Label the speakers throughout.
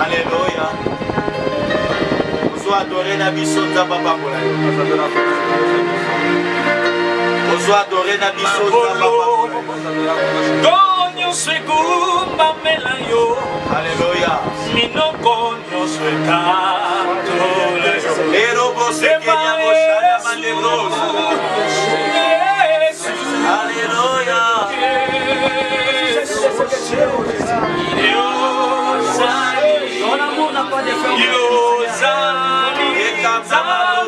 Speaker 1: Alléluia. Ozo adorer na biso nzamba pambola. Ozo adorer na biso nzamba pambola.
Speaker 2: Konyo segumba melayo.
Speaker 1: Alléluia.
Speaker 2: Mino konyo swekatole.
Speaker 1: Erobo sekenya moshana mandebros. Alléluia.
Speaker 3: Ton amour n'a pas de fin.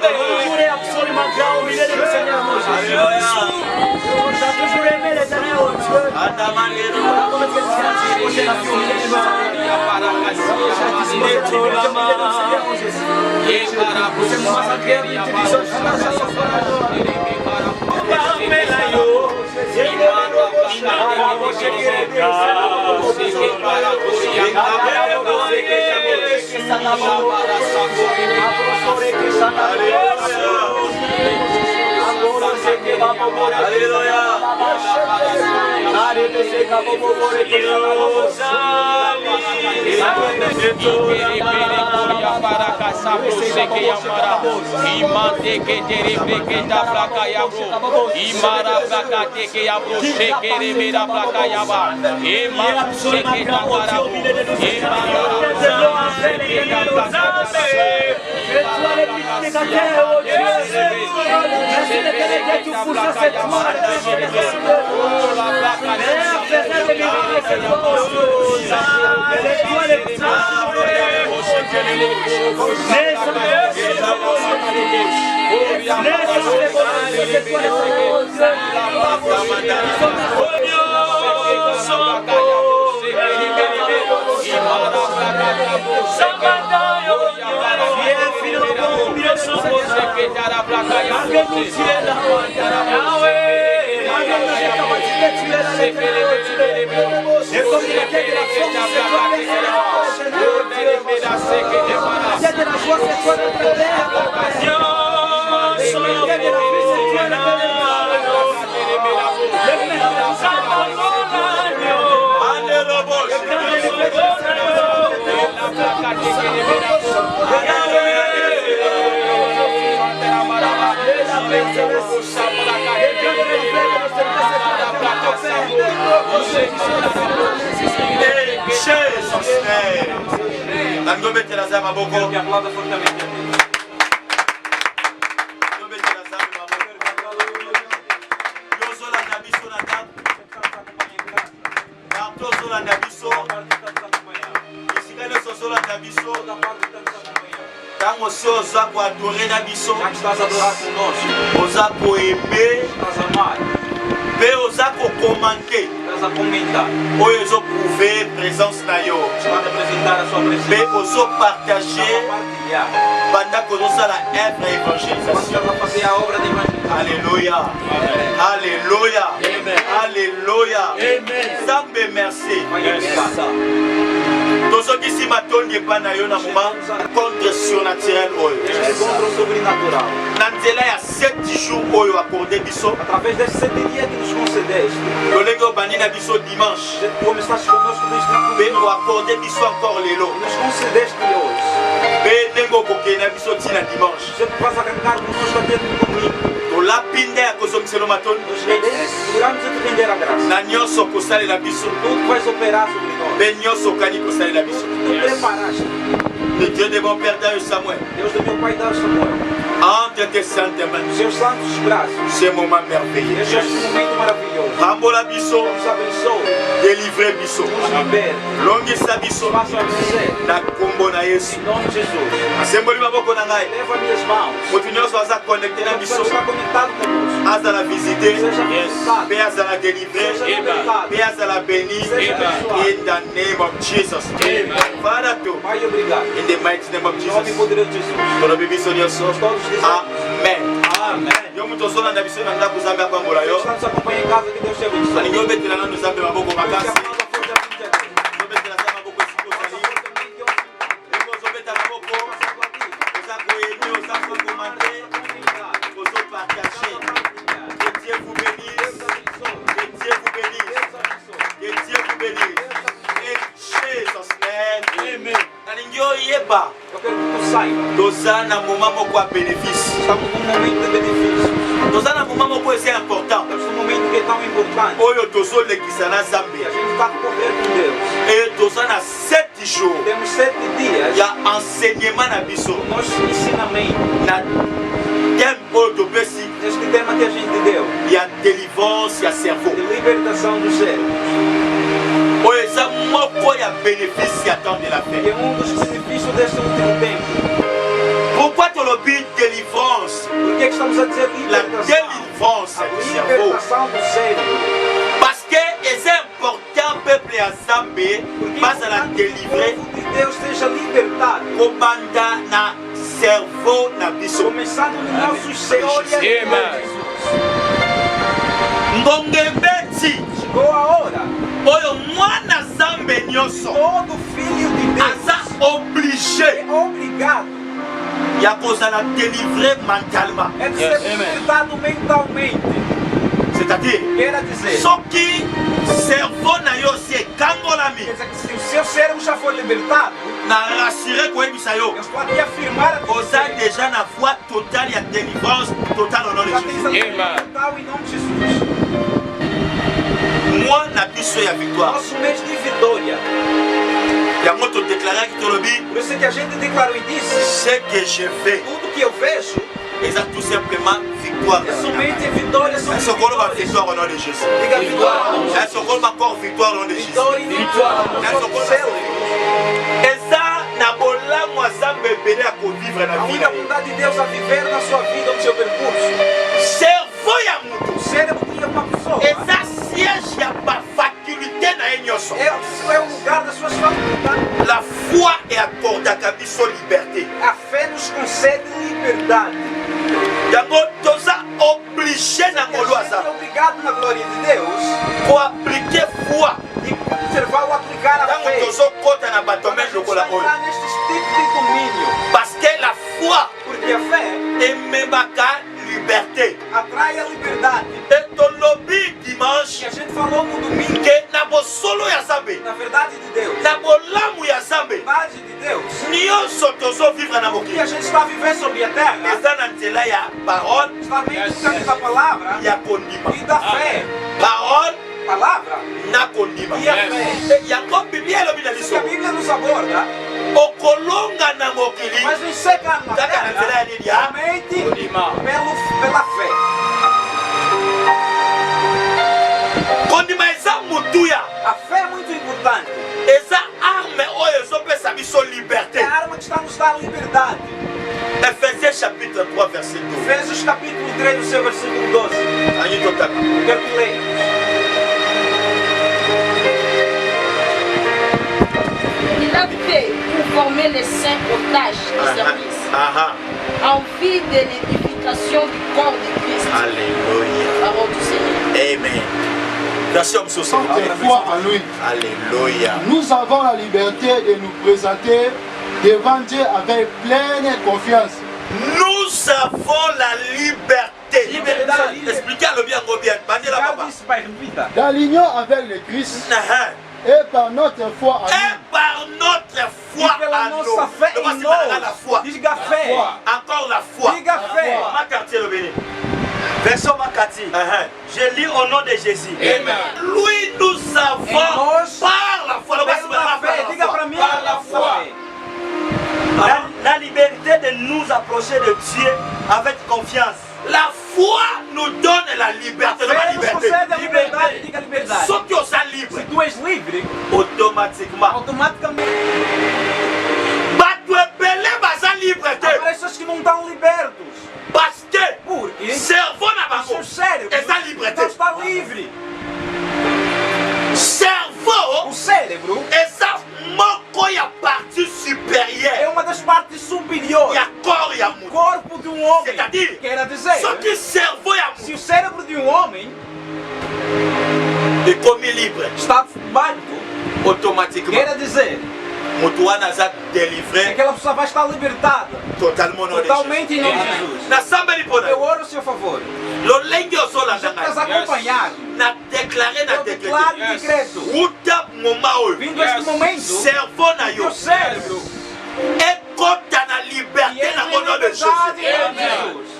Speaker 3: Toujours et absolument grand au milieu de nous, Seigneur mon Dieu. On t'a toujours aimé les années au Dieu.
Speaker 1: Tango si oza ko adorer na biso, oza ko aimer, pe oza ko commenter, oyo ezo prouver présence na yo, pe ozo partager pendant que nous la œuvre évangélisation. Alléluia. Alléluia. Alléluia. Zambe merci. Tous ceux qui s'y m'attendent pas na yo na moment contre surnaturel oyo. Nandela ya 7 jours oyo accordé biso.
Speaker 4: Através desses 7 dias que nos concedeste.
Speaker 1: Lolengo bani na biso dimanche.
Speaker 4: Começaste conosco desde o
Speaker 1: Be o accordé biso encore lelo.
Speaker 4: Nos concedeste hoje.
Speaker 1: Be nengo kokena biso tina dimanche.
Speaker 4: Você passa a cantar conosco até domingo.
Speaker 1: La pinde ya kozongiselo matoni.
Speaker 4: Seguramos a te render a graça.
Speaker 1: Na nyonso kosalela biso.
Speaker 4: Tudo vais operar sobre nós.
Speaker 1: Be nyonso okani kosalela biso.
Speaker 4: Tu preparaste.
Speaker 1: Le Dieu de mon père David Samuel.
Speaker 4: Deus do meu pai Davi Samuel.
Speaker 1: Entre tes saintes mains.
Speaker 4: Seus santos braços.
Speaker 1: Ce moment merveilleux.
Speaker 4: Este momento maravilhoso.
Speaker 1: Rambola biso.
Speaker 4: Nos abençoe.
Speaker 1: Délivrer biso.
Speaker 4: Nos libere.
Speaker 1: Longisa biso.
Speaker 4: Faça a vencer.
Speaker 1: Na kombo na Yesu.
Speaker 4: Em nome de Jesus.
Speaker 1: Asemboli maboko na ngai.
Speaker 4: Leva minhas mãos.
Speaker 1: Moto nyonso aza connecté na biso.
Speaker 4: Está conectado conosco.
Speaker 1: Azala visiter.
Speaker 4: Seja visitado.
Speaker 1: Pe azala délivrer.
Speaker 4: Seja libertado.
Speaker 1: Pe azala béni.
Speaker 4: Seja abençoado.
Speaker 1: In the name of Jesus. Father to.
Speaker 4: Pai, obrigado.
Speaker 1: In the mighty name of
Speaker 4: Em nome
Speaker 1: Jesus.
Speaker 4: poderoso de Jesus.
Speaker 1: Tono bibiso nyonso.
Speaker 4: Nós todos dizemos.
Speaker 1: Amen.
Speaker 4: Amém.
Speaker 1: Yo muto zolanda biso na ndako Nzambe akwambola yo.
Speaker 4: Estamos acompanhando em casa que Deus te abençoe.
Speaker 1: Alingi obetela nanu Nzambe maboko makasi.
Speaker 4: Obrigado.
Speaker 1: Obetela Nzambe maboko esika ozali. Ndenge ozobeta maboko, oza koyemi, oza kokomande, ozopartage. Que Dieu vous bénisse. Que Dieu vous bénisse. Que nalingi oyeba
Speaker 4: Eu quero que tu saiba.
Speaker 1: toza na moment moko ya bénéfice
Speaker 4: Estamos num momento de benefício.
Speaker 1: toza na moment moko eza important
Speaker 4: Estamos num momento que é tão importante.
Speaker 1: oyo tozolekisa na
Speaker 4: E a
Speaker 1: Nzambe
Speaker 4: gente está a correr com Deus.
Speaker 1: e toza na 7 jours
Speaker 4: Temos 7 dias.
Speaker 1: ya enseignement na biso
Speaker 4: Nosso ensinamento.
Speaker 1: na thème oyo topesi
Speaker 4: Este tema que a gente deu.
Speaker 1: ya délivrance ya cerveau
Speaker 4: De libertação do cérebro.
Speaker 1: oyo eza moko ya bénéfice ya temps de la
Speaker 4: Que é
Speaker 1: fin
Speaker 4: dos benefícios deste último tempo.
Speaker 1: pourquoi tolobi délivrance
Speaker 4: Por que estamos a dizer
Speaker 1: la
Speaker 4: libertação?
Speaker 1: délivrance
Speaker 4: A
Speaker 1: du cerveau
Speaker 4: libertação do cérebro.
Speaker 1: parce que eza important peuple ya Nzambe bazala délivrer
Speaker 4: O povo de Deus seja libertado.
Speaker 1: kobanda na cerveau na biso
Speaker 4: Começando nos nossos cérebros.
Speaker 2: Amen.
Speaker 1: ngonga ebeti
Speaker 4: Chegou a hora.
Speaker 1: oyo mwana Nzambe nyonso
Speaker 4: Todo filho de Deus
Speaker 1: aza obligé
Speaker 4: é obrigado
Speaker 1: ya kozala délivré mentalement
Speaker 4: a ser libertado mentalmente.
Speaker 1: c'est-à-dire
Speaker 4: Quer dizer,
Speaker 1: soki cerveau na yo si ekangolami
Speaker 4: quer dizer que se o seu cérebro já foi libertado,
Speaker 1: na rassure koyebisa yo
Speaker 4: eu estou aqui a afirmar a
Speaker 1: oza
Speaker 4: você.
Speaker 1: déjà na voie totale ya délivrance totale au nom de
Speaker 4: Já
Speaker 1: Jésus
Speaker 4: tens a
Speaker 2: Amen.
Speaker 4: total em nome de Jesus.
Speaker 1: moi na biso ya victoire
Speaker 4: Nosso mês de vitória.
Speaker 1: yango todéclaraki tolobi
Speaker 4: Por isso que a gente declarou e disse:
Speaker 1: ce que je fais
Speaker 4: tudo que eu vejo
Speaker 1: eza tout simplement victoire
Speaker 4: é somente vitória sobre
Speaker 1: est-ce qu'on va
Speaker 4: vitória.
Speaker 1: victoire au nom de Jésus
Speaker 4: Diga vitória.
Speaker 1: est-ce qu'on va encore victoire au nom de Jésus
Speaker 4: Vitória e vitória.
Speaker 1: est-ce qu'on va eza na bolamu ya Nzambe ebele ya kovivre na
Speaker 4: A
Speaker 1: vie
Speaker 4: única
Speaker 1: na ye
Speaker 4: vontade de Deus a viver na sua vida, no seu percurso.
Speaker 1: cerveau ya moto
Speaker 4: O cérebro de uma pessoa
Speaker 1: eza siège ya bafaculté na ye nyonso
Speaker 4: é o lugar das suas faculdades.
Speaker 1: la foi eakordaka biso liberté
Speaker 4: A fé nos concede liberdade.
Speaker 1: yango toza oblige na
Speaker 4: E a
Speaker 1: ngolu
Speaker 4: gente é
Speaker 1: aza
Speaker 4: obrigado na glória de Deus
Speaker 1: koaplike foi
Speaker 4: e conservar ou aplicar a
Speaker 1: ntango
Speaker 4: fé.
Speaker 1: tozokɔta na badomaine
Speaker 4: Quando
Speaker 1: lokola
Speaker 4: a gente
Speaker 1: oyo
Speaker 4: está nestes tipos de domínio,
Speaker 1: parce que la foi
Speaker 4: porque a fé
Speaker 1: ememaka liberté
Speaker 4: atrai a liberdade.
Speaker 1: e tolobi
Speaker 4: E
Speaker 1: dimanche
Speaker 4: a gente falou no domingo,
Speaker 1: ke na bosolo ya Nzambe
Speaker 4: na verdade de Deus,
Speaker 1: na bolamu ya Nzambe
Speaker 4: na verdade de Deus,
Speaker 1: nyonso tozovivre na
Speaker 4: o que a
Speaker 1: mokili
Speaker 4: gente está a viver sobre a terra
Speaker 1: eza na nzela ya parole
Speaker 4: está bem por causa da palavra
Speaker 1: ya kondima
Speaker 4: e da fé.
Speaker 1: parole
Speaker 4: Palavra
Speaker 1: na kondima
Speaker 4: e a fé.
Speaker 1: yango biblia elobi na
Speaker 4: Porque
Speaker 1: biso
Speaker 4: a Bíblia nos aborda,
Speaker 1: okolonga na mokili
Speaker 4: mas nos seca na
Speaker 1: kaka na nzela ya
Speaker 4: terra
Speaker 1: nini ya
Speaker 4: somente pela fé.
Speaker 1: kondima eza motuya
Speaker 4: A fé é muito importante.
Speaker 1: eza arme oyo ezopesa biso
Speaker 4: É
Speaker 1: liberté
Speaker 4: a arma que está nos dando liberdade.
Speaker 1: Ephésiens chapitre 3 verset 12
Speaker 4: Efésios capítulo 3, no seu versículo 12.
Speaker 1: anyi totaka
Speaker 4: Eu quero que leia.
Speaker 5: Il a fait pour former les saints aux tâches de service,
Speaker 1: aha
Speaker 5: en vue de l'édification du corps de Christ.
Speaker 1: alléluia
Speaker 5: Parole du Seigneur.
Speaker 1: amen version mosusu s'il vous plaît.
Speaker 6: La foi en lui.
Speaker 1: alléluia
Speaker 6: Nous avons la liberté de nous présenter devant Dieu avec pleine confiance.
Speaker 1: nous avons la liberté
Speaker 4: Liberdade.
Speaker 1: expliquez le bien bien bandela
Speaker 4: Ricardo
Speaker 1: papa
Speaker 4: disse, pai, repita.
Speaker 6: Dans l'union avec le Christ
Speaker 1: Aha.
Speaker 6: et par notre foi en
Speaker 1: et
Speaker 6: lui.
Speaker 1: par notre
Speaker 4: E
Speaker 1: foi
Speaker 4: pela
Speaker 1: à nous
Speaker 4: nossa fé
Speaker 1: Donc,
Speaker 4: em
Speaker 1: c'est par la
Speaker 4: nós.
Speaker 1: foi
Speaker 4: Diga fé.
Speaker 1: encore la foi
Speaker 4: Diga fé.
Speaker 1: ma quartier le béni
Speaker 3: Version Makati. Je lis au nom de Jésus.
Speaker 1: lui nous avons
Speaker 4: nós,
Speaker 1: par la foi Donc, c'est
Speaker 4: Pela
Speaker 1: par
Speaker 4: fé.
Speaker 1: la
Speaker 4: Diga
Speaker 1: foi.
Speaker 4: para mim.
Speaker 1: Par la foi
Speaker 4: fé.
Speaker 3: La liberté de nous approcher de Dieu avec confiance.
Speaker 1: la foi nous donne la liberté
Speaker 4: A
Speaker 1: la
Speaker 4: fé nos
Speaker 1: liberté
Speaker 4: concede a liberdade. Diga liberdade.
Speaker 1: sauf que ça libre
Speaker 4: Se tu és livre,
Speaker 1: automatiquement
Speaker 4: automaticamente
Speaker 1: bato ebele baza libre te
Speaker 4: há pessoas que não estão libertos.
Speaker 1: parce que
Speaker 4: Porque
Speaker 1: cerveau na
Speaker 4: o
Speaker 1: bango
Speaker 4: seu cérebro
Speaker 1: eza libre
Speaker 4: não
Speaker 1: te
Speaker 4: está livre.
Speaker 1: cerveau
Speaker 4: O cérebro
Speaker 1: eza moko ya partie
Speaker 4: é
Speaker 1: supérieure
Speaker 4: uma das partes superiores
Speaker 1: ya corps ya
Speaker 4: do
Speaker 1: moto
Speaker 4: corpo de um homem.
Speaker 1: C'est-à-dire,
Speaker 4: Quer dizer,
Speaker 1: soki cerveau ya
Speaker 4: se
Speaker 1: moto
Speaker 4: o cérebro de um homem
Speaker 1: ekomi libre
Speaker 4: está válido,
Speaker 1: automatiquement
Speaker 4: quer dizer,
Speaker 1: moto wana aza délivré
Speaker 4: aquela pessoa vai estar libertada
Speaker 1: totalement no
Speaker 4: totalmente em nome de Jesus.
Speaker 1: nasambeli mpo na
Speaker 4: Eu oro a seu favor.
Speaker 1: lolenge
Speaker 4: Já
Speaker 1: ozolanda
Speaker 4: estás
Speaker 1: ngai
Speaker 4: acompanhar.
Speaker 1: na déclaré na
Speaker 4: Eu declaro
Speaker 1: décrété
Speaker 4: e decreto.
Speaker 1: uta moma oyo
Speaker 4: Vindo este momento,
Speaker 1: cerveau na
Speaker 4: o
Speaker 1: yo
Speaker 4: teu cérebro
Speaker 1: Jésus.
Speaker 4: vontade em Jesus.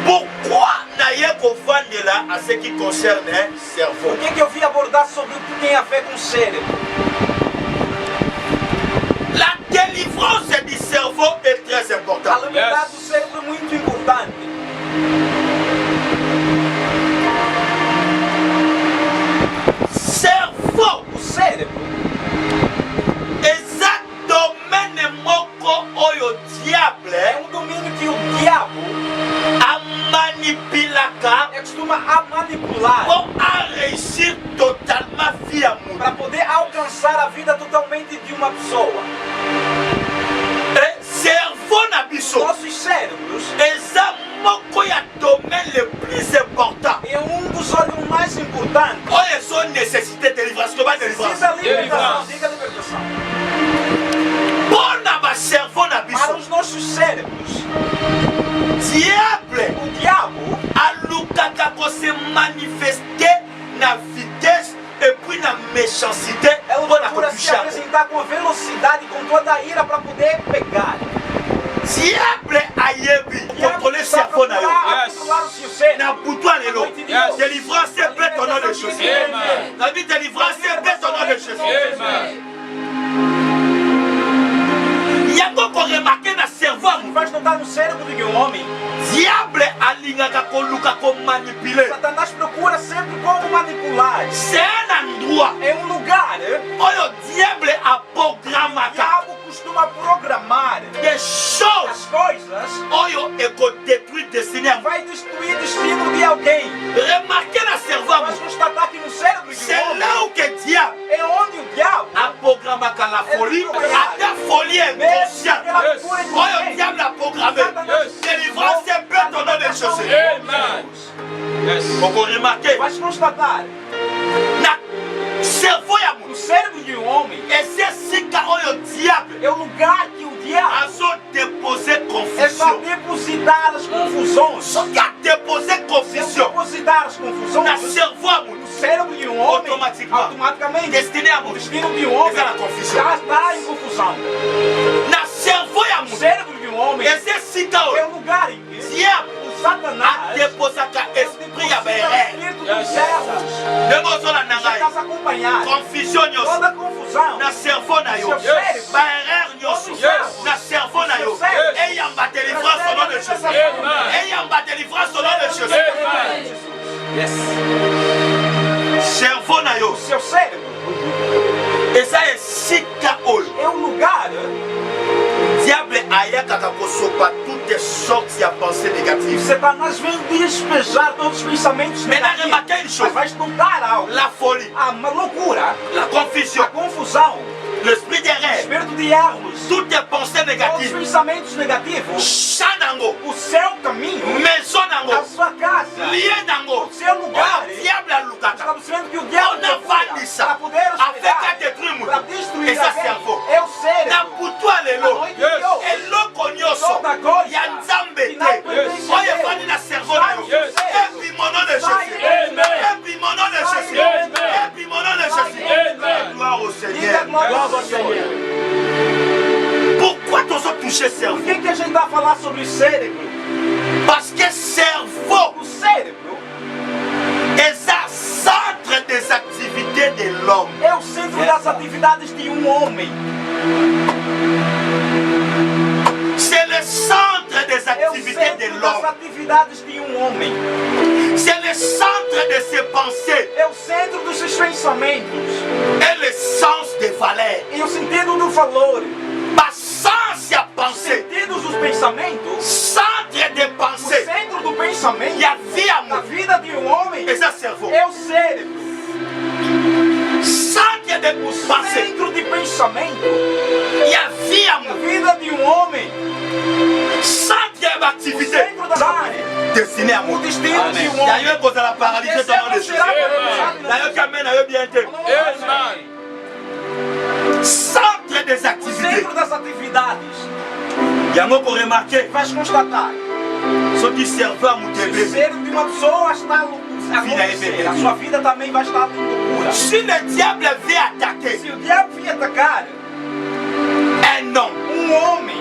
Speaker 1: Pourquoi n'ayez qu'au vendre là à ce qui concerne le cerveau?
Speaker 4: Por que eu vim abordar sobre o que tem a ver com o cérebro?
Speaker 1: La délivrance du cerveau est très
Speaker 4: A
Speaker 1: importante.
Speaker 4: liberdade do cérebro é muito importante.
Speaker 1: Cerveau,
Speaker 4: O cérebro
Speaker 1: exact domaine moko oyo diable
Speaker 4: é domínio que o diabo
Speaker 1: amanipilaka
Speaker 4: costuma a manipular
Speaker 1: pour réussir totalement via mundo.
Speaker 4: para poder alcançar a vida totalmente de uma pessoa.
Speaker 1: Et cerveau na biso
Speaker 4: Nossos cérebros
Speaker 1: eza moko ya domaine le plus important.
Speaker 4: é dos órgãos mais importantes.
Speaker 1: Oyo ezo nécessité délivrance. Que ba délivrance?
Speaker 4: Precisa libertação, diga libertação.
Speaker 1: Bona ba cerveau na
Speaker 4: Para
Speaker 1: biso.
Speaker 4: os nossos cérebros,
Speaker 1: Diable
Speaker 4: o diabo
Speaker 1: alukaka ko se manifester na vitesse et puis na méchanceté
Speaker 4: ela
Speaker 1: pour la
Speaker 4: procura se
Speaker 1: toucher.
Speaker 4: apresentar com a velocidade, com toda a ira para poder pegar.
Speaker 1: Diable ayebi
Speaker 4: O diabo
Speaker 1: contrôler
Speaker 4: está
Speaker 1: cerveau na yo.
Speaker 2: Yes.
Speaker 4: controlar o seu cérebro.
Speaker 1: Na butwa lelo.
Speaker 2: Yes.
Speaker 1: Délivrance est ton nom de Jésus.
Speaker 2: Amen.
Speaker 1: La vie délivrance est ton nom de Jésus.
Speaker 2: Amen.
Speaker 1: Yango ko remarquer na cerveau amu.
Speaker 4: Faz notar no cérebro de um homem.
Speaker 1: Diable alingaka ko luka ko manipuler.
Speaker 4: Satanás procura sempre como manipular.
Speaker 1: C'est un endroit
Speaker 4: É lugar.
Speaker 1: oyo diable a
Speaker 4: O
Speaker 1: programmaka
Speaker 4: diabo costuma programar
Speaker 1: des choses
Speaker 4: as coisas.
Speaker 1: oyo eko détruire destinée à
Speaker 4: Vai destruir o destino de alguém.
Speaker 1: remarquer na cerveau amu.
Speaker 4: Mas constatar que no cérebro de
Speaker 1: C'est
Speaker 4: um homem
Speaker 1: là où que diable
Speaker 4: é onde o diabo
Speaker 1: a programmaka la folie. Ata folie est consciente.
Speaker 2: Yes.
Speaker 1: Oyo diable a programmé. Délivrance est ton nom de Jésus.
Speaker 2: Amen. Yes.
Speaker 1: Oko remarquer
Speaker 4: vai constatar
Speaker 1: na cerveau ya
Speaker 4: no
Speaker 1: mu.
Speaker 4: cérebro de um homem
Speaker 1: Esse sika oyo diable
Speaker 4: é o lugar que o diabo
Speaker 1: azo déposer
Speaker 4: é só
Speaker 1: confusion.
Speaker 4: depositar as confusões.
Speaker 1: Soki a déposer
Speaker 4: Se
Speaker 1: confusion
Speaker 4: depositar as
Speaker 1: na
Speaker 4: confusões
Speaker 1: cerveau ya mu,
Speaker 4: no cérebro de um homem, automaticamente
Speaker 1: destiné ya
Speaker 4: o
Speaker 1: mu,
Speaker 4: destino de um homem
Speaker 1: eza na confusion.
Speaker 4: já está em confusão.
Speaker 1: Na cerveau ya
Speaker 4: O
Speaker 1: mu,
Speaker 4: cérebro de um homem
Speaker 1: esse sika
Speaker 4: é
Speaker 1: oyo
Speaker 4: o lugar em que
Speaker 1: diable
Speaker 4: o Satanás
Speaker 1: adeposaka esprit ya baerreur.
Speaker 4: espírito dos erros.
Speaker 1: Ndenge ozolanda
Speaker 4: Você
Speaker 1: ngai
Speaker 4: está acompanhado.
Speaker 1: confusion nyonso
Speaker 4: Toda confusão
Speaker 1: na cerveau na yo,
Speaker 4: Seu cérebro.
Speaker 1: baerreur nyonso
Speaker 2: Yes.
Speaker 1: na cerveau na yo,
Speaker 4: Seu cérebro.
Speaker 1: eyamba délivrance au nom de Jésus.
Speaker 2: Amen.
Speaker 1: Eyamba délivrance au nom de Jésus.
Speaker 2: Amen.
Speaker 4: Yes.
Speaker 1: Cerveau na yo
Speaker 4: Seu cérebro
Speaker 1: eza esika oyo
Speaker 4: é o lugar
Speaker 1: diable ayakaka kosopa toutes sortes ya pensées
Speaker 4: que
Speaker 1: négatives.
Speaker 4: Satanás vem despejar todos os pensamentos
Speaker 1: Maintenant
Speaker 4: negativos.
Speaker 1: remarquez une
Speaker 4: Mas
Speaker 1: chose,
Speaker 4: vai notar algo.
Speaker 1: la folie,
Speaker 4: A loucura,
Speaker 1: la confusion,
Speaker 4: a confusão,
Speaker 1: l'esprit
Speaker 4: o
Speaker 1: d'erreur,
Speaker 4: espírito de erros,
Speaker 1: toutes les pensées
Speaker 4: todos os
Speaker 1: négatives,
Speaker 4: pensamentos negativos,
Speaker 1: champ nango,
Speaker 4: o seu caminho,
Speaker 1: maison
Speaker 4: a
Speaker 1: nango,
Speaker 4: sua casa,
Speaker 1: lieu nango,
Speaker 4: o seu lugar.
Speaker 1: oyo diable alukaka
Speaker 4: Estamos vendo que o diabo
Speaker 1: On avandisa.
Speaker 4: para poder
Speaker 1: afeka détruire
Speaker 4: para
Speaker 1: mutu
Speaker 4: destruir
Speaker 1: eza
Speaker 4: alguém,
Speaker 1: cerveau.
Speaker 4: é o
Speaker 1: Na
Speaker 4: cérebro.
Speaker 1: butwa
Speaker 4: A
Speaker 1: lelo
Speaker 4: noite de
Speaker 2: Yes.
Speaker 4: hoje,
Speaker 1: eloko nyonso
Speaker 4: toda coisa
Speaker 1: ya nzambe
Speaker 4: que não
Speaker 1: te
Speaker 4: pertence
Speaker 1: oyo
Speaker 4: a Deus,
Speaker 1: efandi na cerveau na yo,
Speaker 2: Yes.
Speaker 1: epi mon nom de Jésus,
Speaker 2: Amen.
Speaker 1: epi mon nom de Jésus,
Speaker 2: Amen.
Speaker 1: epi mon nom de Jésus.
Speaker 2: Amen.
Speaker 1: Gloire au
Speaker 4: diga
Speaker 1: Seigneur.
Speaker 4: glória ao Senhor.
Speaker 1: Pourquoi tozo toucher
Speaker 4: Por
Speaker 1: cerveau?
Speaker 4: que a gente está a falar sobre o cérebro?
Speaker 1: Parce que cerveau
Speaker 4: O cérebro
Speaker 1: eza centre des activités de l'homme.
Speaker 4: é o centro das atividades de um homem.
Speaker 1: C'est le centre des
Speaker 4: É o
Speaker 1: activités de
Speaker 4: centro das
Speaker 1: l'homme.
Speaker 4: atividades de um homem.
Speaker 1: C'est le centre de ses pensées
Speaker 4: É o centro dos seus pensamentos.
Speaker 1: et le sens des valeurs.
Speaker 4: E o sentido do valor.
Speaker 1: Pas sens ya pensée,
Speaker 4: Sentidos dos pensamentos.
Speaker 1: centre de
Speaker 4: O
Speaker 1: pensée.
Speaker 4: centro do pensamento
Speaker 1: Ya vie à
Speaker 4: da
Speaker 1: moi.
Speaker 4: vida de um homem
Speaker 1: Et ça cerveau.
Speaker 4: é o cérebro.
Speaker 1: Centre de pensée.
Speaker 4: Centro de pensamento
Speaker 1: Ya vie à
Speaker 4: da
Speaker 1: moi.
Speaker 4: vida de um homem.
Speaker 1: Centre
Speaker 4: O
Speaker 1: d'activité
Speaker 4: centro da área.
Speaker 1: destiné à
Speaker 4: O
Speaker 1: moi.
Speaker 4: destino de um
Speaker 1: Ya
Speaker 4: homem.
Speaker 1: yo kozala paralysé dans le
Speaker 4: Esse
Speaker 1: Jésus.
Speaker 4: será
Speaker 2: Amen.
Speaker 4: paralisado
Speaker 1: Na
Speaker 4: na
Speaker 1: yo kamena na yo bien te.
Speaker 2: Amen.
Speaker 1: Centre des
Speaker 4: O
Speaker 1: activités.
Speaker 4: centro das atividades.
Speaker 1: Yango ko remarquer
Speaker 4: Vai constatar.
Speaker 1: soki cerveau a
Speaker 4: Se o
Speaker 1: mutebe.
Speaker 4: cérebro de uma pessoa está a acontecer, a sua vida também vai estar em loucura.
Speaker 1: Si le diable veut attaquer
Speaker 4: Se o diabo vir atacar
Speaker 1: un homme,
Speaker 4: um homem,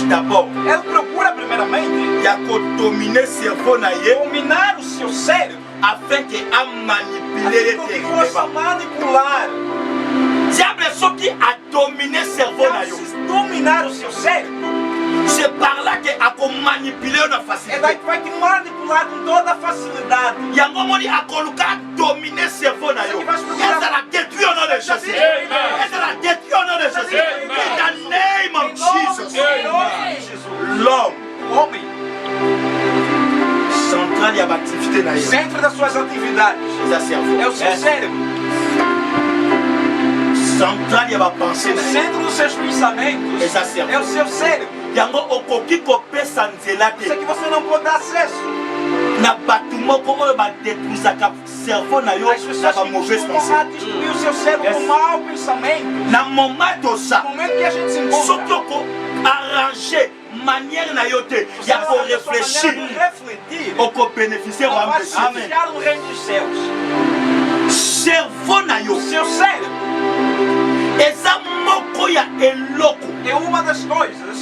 Speaker 1: d'abord
Speaker 4: Ela procura primeiramente
Speaker 1: ya kodomine cerveau na ye
Speaker 4: dominar o seu cérebro,
Speaker 1: afin que a manipuler
Speaker 4: assim que possa manipular.
Speaker 1: diable soki a dominer cerveau na yo
Speaker 4: Se dominar o seu cérebro,
Speaker 1: c'est par là que a manipuler na
Speaker 4: é daí
Speaker 1: facilité
Speaker 4: que vai te manipular com toda a facilidade.
Speaker 1: yango moni akoluka dominer cerveau na yo ezala détruit au nom de Jésus ezala détruit au nom de Jésus in the name of Jesus
Speaker 4: Em nome de Jesus.
Speaker 1: l'homme
Speaker 4: O homem,
Speaker 1: central ya baactivité na
Speaker 4: o
Speaker 1: ye
Speaker 4: centro das suas atividades
Speaker 1: eza cerveau
Speaker 4: é o seu cérebro.
Speaker 1: central ya bapense
Speaker 4: O
Speaker 1: na ye
Speaker 4: centro dos seus pensamentos
Speaker 1: eza
Speaker 4: é
Speaker 1: cerveau
Speaker 4: o seu cérebro.
Speaker 1: yango okoki kopesa nzela
Speaker 4: Isso é
Speaker 1: te
Speaker 4: que você não pode dar acesso.
Speaker 1: na bato moko oyo badétruisaka cerveau na yo
Speaker 4: As
Speaker 1: na
Speaker 4: pessoas que
Speaker 1: bamauvaise
Speaker 4: costumam
Speaker 1: pensée
Speaker 4: destruir o seu cérebro com mau pensamento.
Speaker 1: na moment toza
Speaker 4: No momento que a gente se
Speaker 1: soki
Speaker 4: encontra,
Speaker 1: oko arrange manière na yo te ya
Speaker 4: a sua maneira
Speaker 1: korefléchir
Speaker 4: de refletir,
Speaker 1: okobénéficie
Speaker 4: ela vai
Speaker 1: wambesi
Speaker 4: beneficiar no reino dos céus.
Speaker 1: cerveau na yo
Speaker 4: O seu cérebro
Speaker 1: eza moko ya eloko
Speaker 4: é uma das coisas.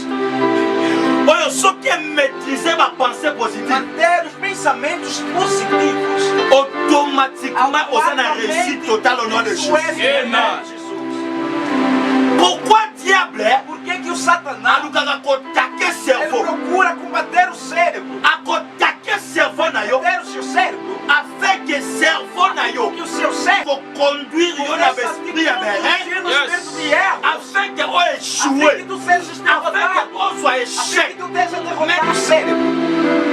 Speaker 1: oyo soki emaîtrise bapense positive
Speaker 4: Manter os pensamentos positivos.
Speaker 1: automatiquement oza na réussite totale au nom de
Speaker 4: Isso é
Speaker 1: Jésus
Speaker 4: no nome de Jesus.
Speaker 1: pourquoi diable
Speaker 4: Por que que o Satanás
Speaker 1: alukaka kotake
Speaker 4: ele
Speaker 1: cerveau
Speaker 4: procura combater o cérebro?
Speaker 1: akotake cerveau na yo
Speaker 4: Combater o seu cérebro.
Speaker 1: afin que cerveau na yo
Speaker 4: Que o seu cérebro
Speaker 1: koconduire yo na baesprit ya
Speaker 4: conduzir
Speaker 1: berrin
Speaker 4: no espírito de erro.
Speaker 1: afin que o
Speaker 4: Afin que
Speaker 1: échoué
Speaker 4: tu sejas
Speaker 1: afin
Speaker 4: derrotado.
Speaker 1: que o soit
Speaker 4: Afin
Speaker 1: échec
Speaker 4: que tu esteja derrotado. O cérebro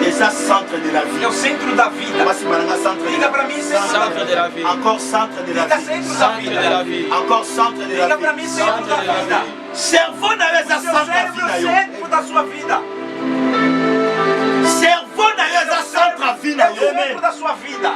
Speaker 1: eza centre de la vie
Speaker 4: é o centro da vida.
Speaker 1: basimananga centre de
Speaker 4: Diga
Speaker 1: la
Speaker 4: pra
Speaker 1: vie
Speaker 4: mim, centro da vida.
Speaker 1: encore centre de la
Speaker 4: Diga
Speaker 1: vie
Speaker 4: centro da
Speaker 2: Centre de la
Speaker 4: vida.
Speaker 2: vie.
Speaker 1: encore centre de la
Speaker 4: Diga pra mim,
Speaker 1: vie
Speaker 4: centro da vida.
Speaker 1: cerveau na yo eza
Speaker 4: O seu
Speaker 1: centre ya vie
Speaker 4: cérebro
Speaker 1: na
Speaker 4: é o
Speaker 1: yo
Speaker 4: centro da sua vida.
Speaker 1: cerveau na yo eza centre ya vie na
Speaker 4: É o centro
Speaker 1: yo
Speaker 4: da sua vida.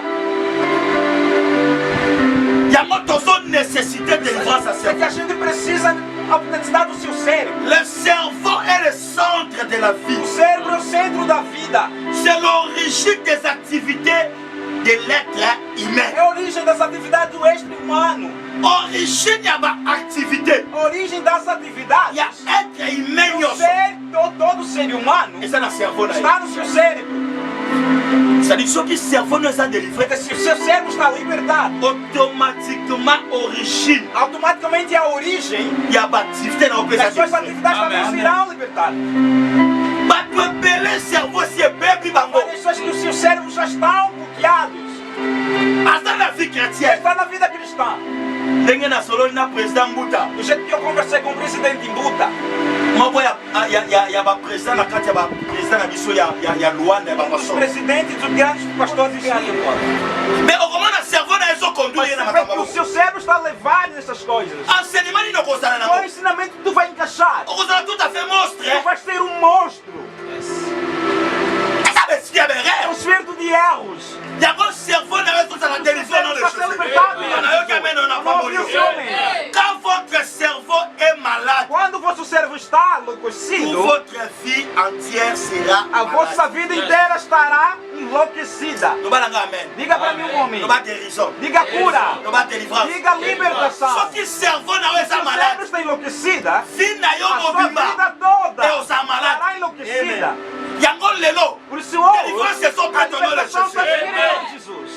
Speaker 1: yango tozo nécessité délivrance à
Speaker 4: É que a
Speaker 1: cerveau
Speaker 4: gente precisa autenticidade do seu cérebro.
Speaker 1: le cerveau est le centre de la vie
Speaker 4: O cérebro é o centro da vida.
Speaker 1: c'est l'origine des activités de l'être humain
Speaker 4: É a origem das atividades do espírito humano.
Speaker 1: origine ya baactivité
Speaker 4: A origem das atividades
Speaker 1: ya être humain
Speaker 4: do
Speaker 1: nyonso
Speaker 4: ser, todo ser humano
Speaker 1: eza na cerveau na yo
Speaker 4: está no seu cérebro.
Speaker 1: c'est-à-dire soki cerveau no eza délivré
Speaker 4: Porque se o seu cérebro está libertado,
Speaker 1: automatiquement origine
Speaker 4: automaticamente a origem
Speaker 1: ya baactivité na yo mpe eza
Speaker 4: das suas
Speaker 1: délivré
Speaker 4: atividades também
Speaker 2: Amém.
Speaker 4: serão libertadas.
Speaker 1: bato ebele cerveau si ebebi bango
Speaker 4: Mas pessoas que o seu cérebro já estão bloqueados.
Speaker 1: aza na vie chrétienne
Speaker 4: Está na vida cristã.
Speaker 1: ndenge nasololi na président mbuta
Speaker 4: Do jeito que eu conversei com o presidente Mbuta,
Speaker 1: moko ya baprésident na kati ya baprésident na biso ya luanda ya
Speaker 4: dos
Speaker 1: bapastor
Speaker 4: presidentes dos grandes pastores de Angola.
Speaker 1: mais okomona cerveau na yo ezoconduire ye na
Speaker 4: Mas sabe
Speaker 1: makambo
Speaker 4: que o seu cérebro está levado nessas coisas.
Speaker 1: enseignement nini okozala
Speaker 4: Qual
Speaker 1: nango
Speaker 4: ensinamento que tu vai encaixar?
Speaker 1: okozala tout à fait monstre
Speaker 4: Tu vai ser um monstro.
Speaker 1: eza besprit ya
Speaker 4: É um
Speaker 1: berere
Speaker 4: espírito de erros.
Speaker 1: yango cerveau na yo ezozala délivré au nom de Jésus nayoki amene na pamboli yo quand votre cerveau est malade
Speaker 4: Quando o vosso cérebro está
Speaker 1: toute
Speaker 4: enlouquecido,
Speaker 1: votre vie entière sera
Speaker 4: a vossa
Speaker 1: malade.
Speaker 4: vida inteira estará enlouquecida.
Speaker 1: tobalanga amen
Speaker 4: Diga para mim um homem.
Speaker 1: toba guérison
Speaker 4: Diga cura.
Speaker 1: toba délivrance
Speaker 4: Diga libertação.
Speaker 1: soki cerveau na yo
Speaker 4: Se
Speaker 1: eza
Speaker 4: o cérebro
Speaker 1: malade
Speaker 4: está enlouquecida,
Speaker 1: vie na yo
Speaker 4: a sua
Speaker 1: mobimba
Speaker 4: vida toda
Speaker 1: e oza malade
Speaker 4: estará enlouquecida.
Speaker 1: yango lelo
Speaker 4: Por isso hoje,
Speaker 1: délivrance ezopeta
Speaker 4: a
Speaker 1: au nom de
Speaker 4: libertação está
Speaker 1: Jésus
Speaker 4: chegando em Jesus.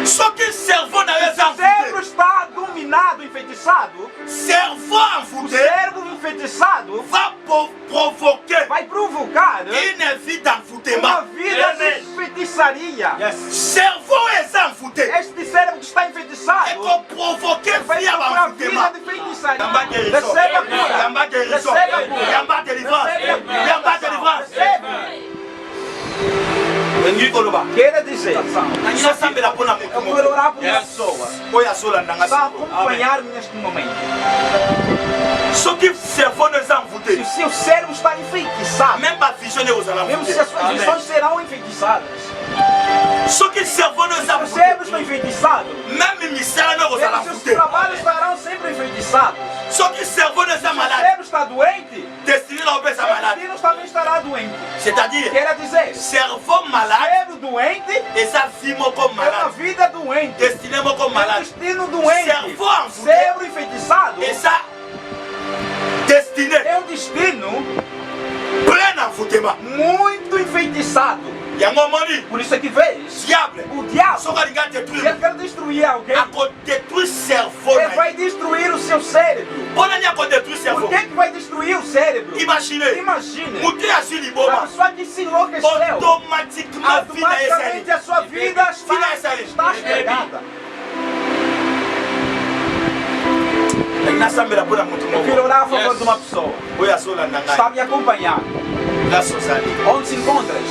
Speaker 1: soki cerveau na yo eza
Speaker 4: O cérebro
Speaker 1: envoûté
Speaker 4: está dominado, enfeitiçado.
Speaker 1: cerveau
Speaker 4: O
Speaker 1: envoûté
Speaker 4: cérebro enfeitiçado
Speaker 1: va provoquer
Speaker 4: vai provocar
Speaker 1: une vie
Speaker 4: uma
Speaker 1: d'envoûtement
Speaker 4: vida de feitiçaria.
Speaker 1: cerveau eza envoûté
Speaker 4: Este cérebro que está enfeitiçado
Speaker 1: ekoprovoke
Speaker 4: vai
Speaker 1: vie ya
Speaker 4: provocar vida
Speaker 1: banvutema
Speaker 4: de feitiçaria.
Speaker 1: yamba guérison
Speaker 4: Receba cura.
Speaker 1: yamba guérison
Speaker 4: Receba cura.
Speaker 1: yamba délivrance
Speaker 4: Receba cura.
Speaker 1: yamba délivrance
Speaker 4: Receba.
Speaker 1: elingi koloba
Speaker 4: Quer dizer,
Speaker 1: nangi nasambela mpo na
Speaker 4: eu
Speaker 1: motu
Speaker 4: quero
Speaker 1: moko
Speaker 4: orar por uma
Speaker 2: Yes.
Speaker 4: pessoa
Speaker 1: oyo azolandanga
Speaker 4: para
Speaker 1: sikoyo
Speaker 4: acompanhar-me neste momento.
Speaker 1: soki cerveau no eza
Speaker 4: Se
Speaker 1: envoûté
Speaker 4: o seu cérebro está enfeitiçado,
Speaker 1: même bavision nde kozala
Speaker 4: mesmo se
Speaker 1: envoûté
Speaker 4: as suas visões serão enfeitiçadas.
Speaker 1: soki cerveau no eza
Speaker 4: Se o cérebro está
Speaker 1: envoûté
Speaker 4: enfeitiçado,
Speaker 1: même misala no kozala
Speaker 4: mesmo seus
Speaker 1: envoûté
Speaker 4: trabalhos estarão sempre enfeitiçados.
Speaker 1: soki cerveau no eza
Speaker 4: Se o
Speaker 1: malade
Speaker 4: cérebro está doente,
Speaker 1: destiné na opesa
Speaker 4: seu
Speaker 1: malade
Speaker 4: destino também estará doente.
Speaker 1: c'est-à-dire
Speaker 4: Quer dizer,
Speaker 1: cerveau malade
Speaker 4: cérebro doente
Speaker 1: eza vie moko
Speaker 4: é uma
Speaker 1: malade
Speaker 4: vida doente.
Speaker 1: destiné moko
Speaker 4: É um
Speaker 1: malade
Speaker 4: destino doente.
Speaker 1: cerveau envoûté
Speaker 4: Cérebro enfeitiçado
Speaker 1: eza destiné
Speaker 4: é um destino
Speaker 1: motema.
Speaker 4: muito enfeitiçado.
Speaker 1: Yango moni.
Speaker 4: Por isso é que vês,
Speaker 1: Diable.
Speaker 4: o diabo,
Speaker 1: Soka linga
Speaker 4: se ele
Speaker 1: détruire.
Speaker 4: quer destruir alguém,
Speaker 1: Ako détruire cerveau.
Speaker 4: ele vai destruir o seu cérebro.
Speaker 1: Pona ni ako détruire
Speaker 4: Por
Speaker 1: cerveau.
Speaker 4: que vai destruir o cérebro?
Speaker 1: Imaginez.
Speaker 4: Imagine,
Speaker 1: Mutu ya zili
Speaker 4: a
Speaker 1: boma.
Speaker 4: pessoa que se enlouqueceu,
Speaker 1: Automatiquement vie na
Speaker 4: automaticamente a
Speaker 1: esali.
Speaker 4: sua vida
Speaker 1: Vida esali.
Speaker 4: está estragada.
Speaker 1: Nasambela pona mutu
Speaker 4: Eu quero
Speaker 1: moko.
Speaker 4: orar a favor de uma pessoa.
Speaker 1: Oya sola na
Speaker 4: Está
Speaker 1: ngai.
Speaker 4: me acompanhando.
Speaker 1: Grâce aux alliés.
Speaker 4: Onde se encontras?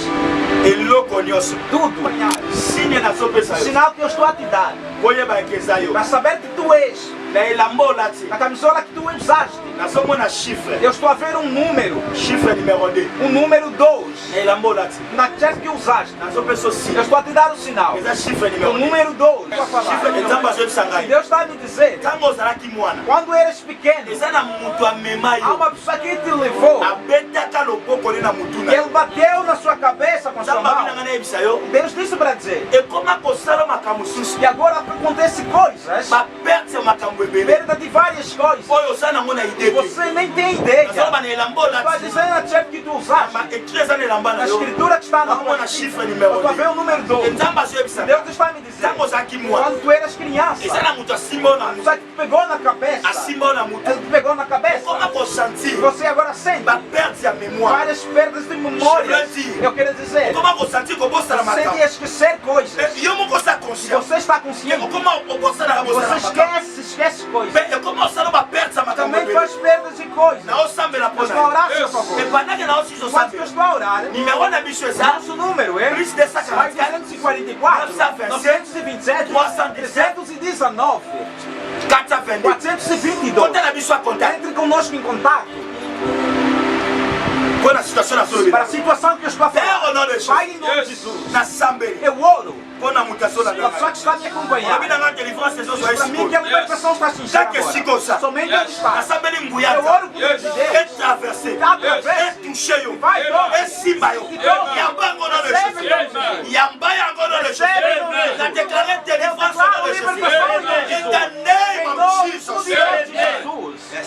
Speaker 1: Eloko nyonso.
Speaker 4: Tudo.
Speaker 1: Signe nazopesa yo.
Speaker 4: Sinal que eu estou a te dar.
Speaker 1: Koyeba eke eza yo.
Speaker 4: Para saber que tu és.
Speaker 1: Na elamba olati.
Speaker 4: Na camisola que tu usaste.
Speaker 1: Nazomona chiffre.
Speaker 4: Eu estou a ver um número.
Speaker 1: Chiffre numéro 2.
Speaker 4: Um número 2.
Speaker 1: Na elamba olati.
Speaker 4: Na check que usaste.
Speaker 1: Nazopesa
Speaker 4: Eu
Speaker 1: signe.
Speaker 4: estou a te dar o sinal.
Speaker 1: Eza chiffre
Speaker 4: O
Speaker 1: numéro 2.
Speaker 4: número 2.
Speaker 1: Chiffre nzambe azoyebisa
Speaker 4: E
Speaker 1: ngai.
Speaker 4: Deus está a me dizer.
Speaker 1: Ntango ozalaki mwana.
Speaker 4: Quando eras pequeno,
Speaker 1: Eza na mutu amema
Speaker 4: há
Speaker 1: yo.
Speaker 4: uma pessoa que te levou.
Speaker 1: Abetaka loboko ne na mutu na
Speaker 4: Que
Speaker 1: yo.
Speaker 4: ele bateu na sua cabeça com a sua
Speaker 1: Nzambe abina
Speaker 4: mão.
Speaker 1: ngai nayebisa yo.
Speaker 4: Deus disse para dizer.
Speaker 1: Ekoma kosala makambo susu.
Speaker 4: E agora acontece coisas.
Speaker 1: Baperte ya makambo ebele.
Speaker 4: Perda de várias coisas.
Speaker 1: Oyo oza nango na ide te.
Speaker 4: Você nem tem ideia.
Speaker 1: Nazoloba na elamba
Speaker 4: Estou a
Speaker 1: olati.
Speaker 4: dizer na check que tu usaste.
Speaker 1: Ma ekri eza na elamba na
Speaker 4: Na
Speaker 1: yo.
Speaker 4: escritura que está na
Speaker 1: Nakomona
Speaker 4: tua
Speaker 1: chiffre
Speaker 4: Bíblia.
Speaker 1: numéro
Speaker 4: Eu estou a ver
Speaker 1: 2.
Speaker 4: o número 2.
Speaker 1: Nzambe azoyebisa ngai.
Speaker 4: Deus está a me dizer.
Speaker 1: Ntango ozalaki mwana.
Speaker 4: Quando tu eras criança.
Speaker 1: Eza na mutu asimba yo na mutu.
Speaker 4: Só que te pegou na cabeça.
Speaker 1: Asimba yo na mutu.
Speaker 4: Ele te pegou na cabeça.
Speaker 1: Ekoma kosentir
Speaker 4: Você agora sente
Speaker 1: baperte ya mémoire.
Speaker 4: várias perdas de memória. Eu quero dizer,
Speaker 1: Ekoma kosentir kobosala
Speaker 4: você
Speaker 1: makambo.
Speaker 4: de esquecer coisas.
Speaker 1: Yo moko oza conscient.
Speaker 4: Você está consciente.
Speaker 1: Ekoma okosala
Speaker 4: Você
Speaker 1: makambo.
Speaker 4: esquece coisas.
Speaker 1: Mpe ekoma osala baperte ya makambo
Speaker 4: Também
Speaker 1: ebele.
Speaker 4: faz perdas de coisas.
Speaker 1: naosambela mpo
Speaker 4: Eu estou a
Speaker 1: na
Speaker 4: orar, por favor.
Speaker 1: epandaki
Speaker 4: Enquanto que eu
Speaker 1: naosizosambela
Speaker 4: estou a orar,
Speaker 1: nimero na biso eza
Speaker 4: nosso número é
Speaker 1: plus 244
Speaker 4: 244, 927, 319,
Speaker 1: 422
Speaker 4: 422.
Speaker 1: kota na biso ya contact
Speaker 4: Entre conosco em contato
Speaker 1: mpo na situation
Speaker 4: para a
Speaker 1: nazolobela
Speaker 4: situação que eu estou a
Speaker 1: Père,
Speaker 4: falar.
Speaker 1: au nom de
Speaker 4: Pai,
Speaker 1: Jésus
Speaker 4: em nome de Jesus,
Speaker 1: nasambeli
Speaker 4: eu oro
Speaker 1: mpo na moto azola
Speaker 4: pela pessoa que está me
Speaker 1: olobi
Speaker 4: acompanhando.
Speaker 1: na nga délivrance ezozoa
Speaker 4: Para mim que a
Speaker 1: esikoyo
Speaker 4: libertação está sincera
Speaker 1: Chaque
Speaker 4: agora.
Speaker 1: esikosa
Speaker 4: Somente onde está.
Speaker 1: nasambeli
Speaker 4: Eu
Speaker 1: nguyata
Speaker 4: oro por Deus.
Speaker 1: etraverse etouche yo
Speaker 4: Vai embora.
Speaker 1: esimba yo yamba yango no de
Speaker 4: Recebe
Speaker 1: Jésus
Speaker 4: em nome de Jesus.
Speaker 1: yamba yango no de
Speaker 4: Recebe em nome de
Speaker 1: Jésus na
Speaker 4: Jesus.
Speaker 1: déclaré délivrance au nom de Jésus in the
Speaker 4: Em
Speaker 1: name of
Speaker 4: nome
Speaker 1: Jesus
Speaker 4: de Jesus.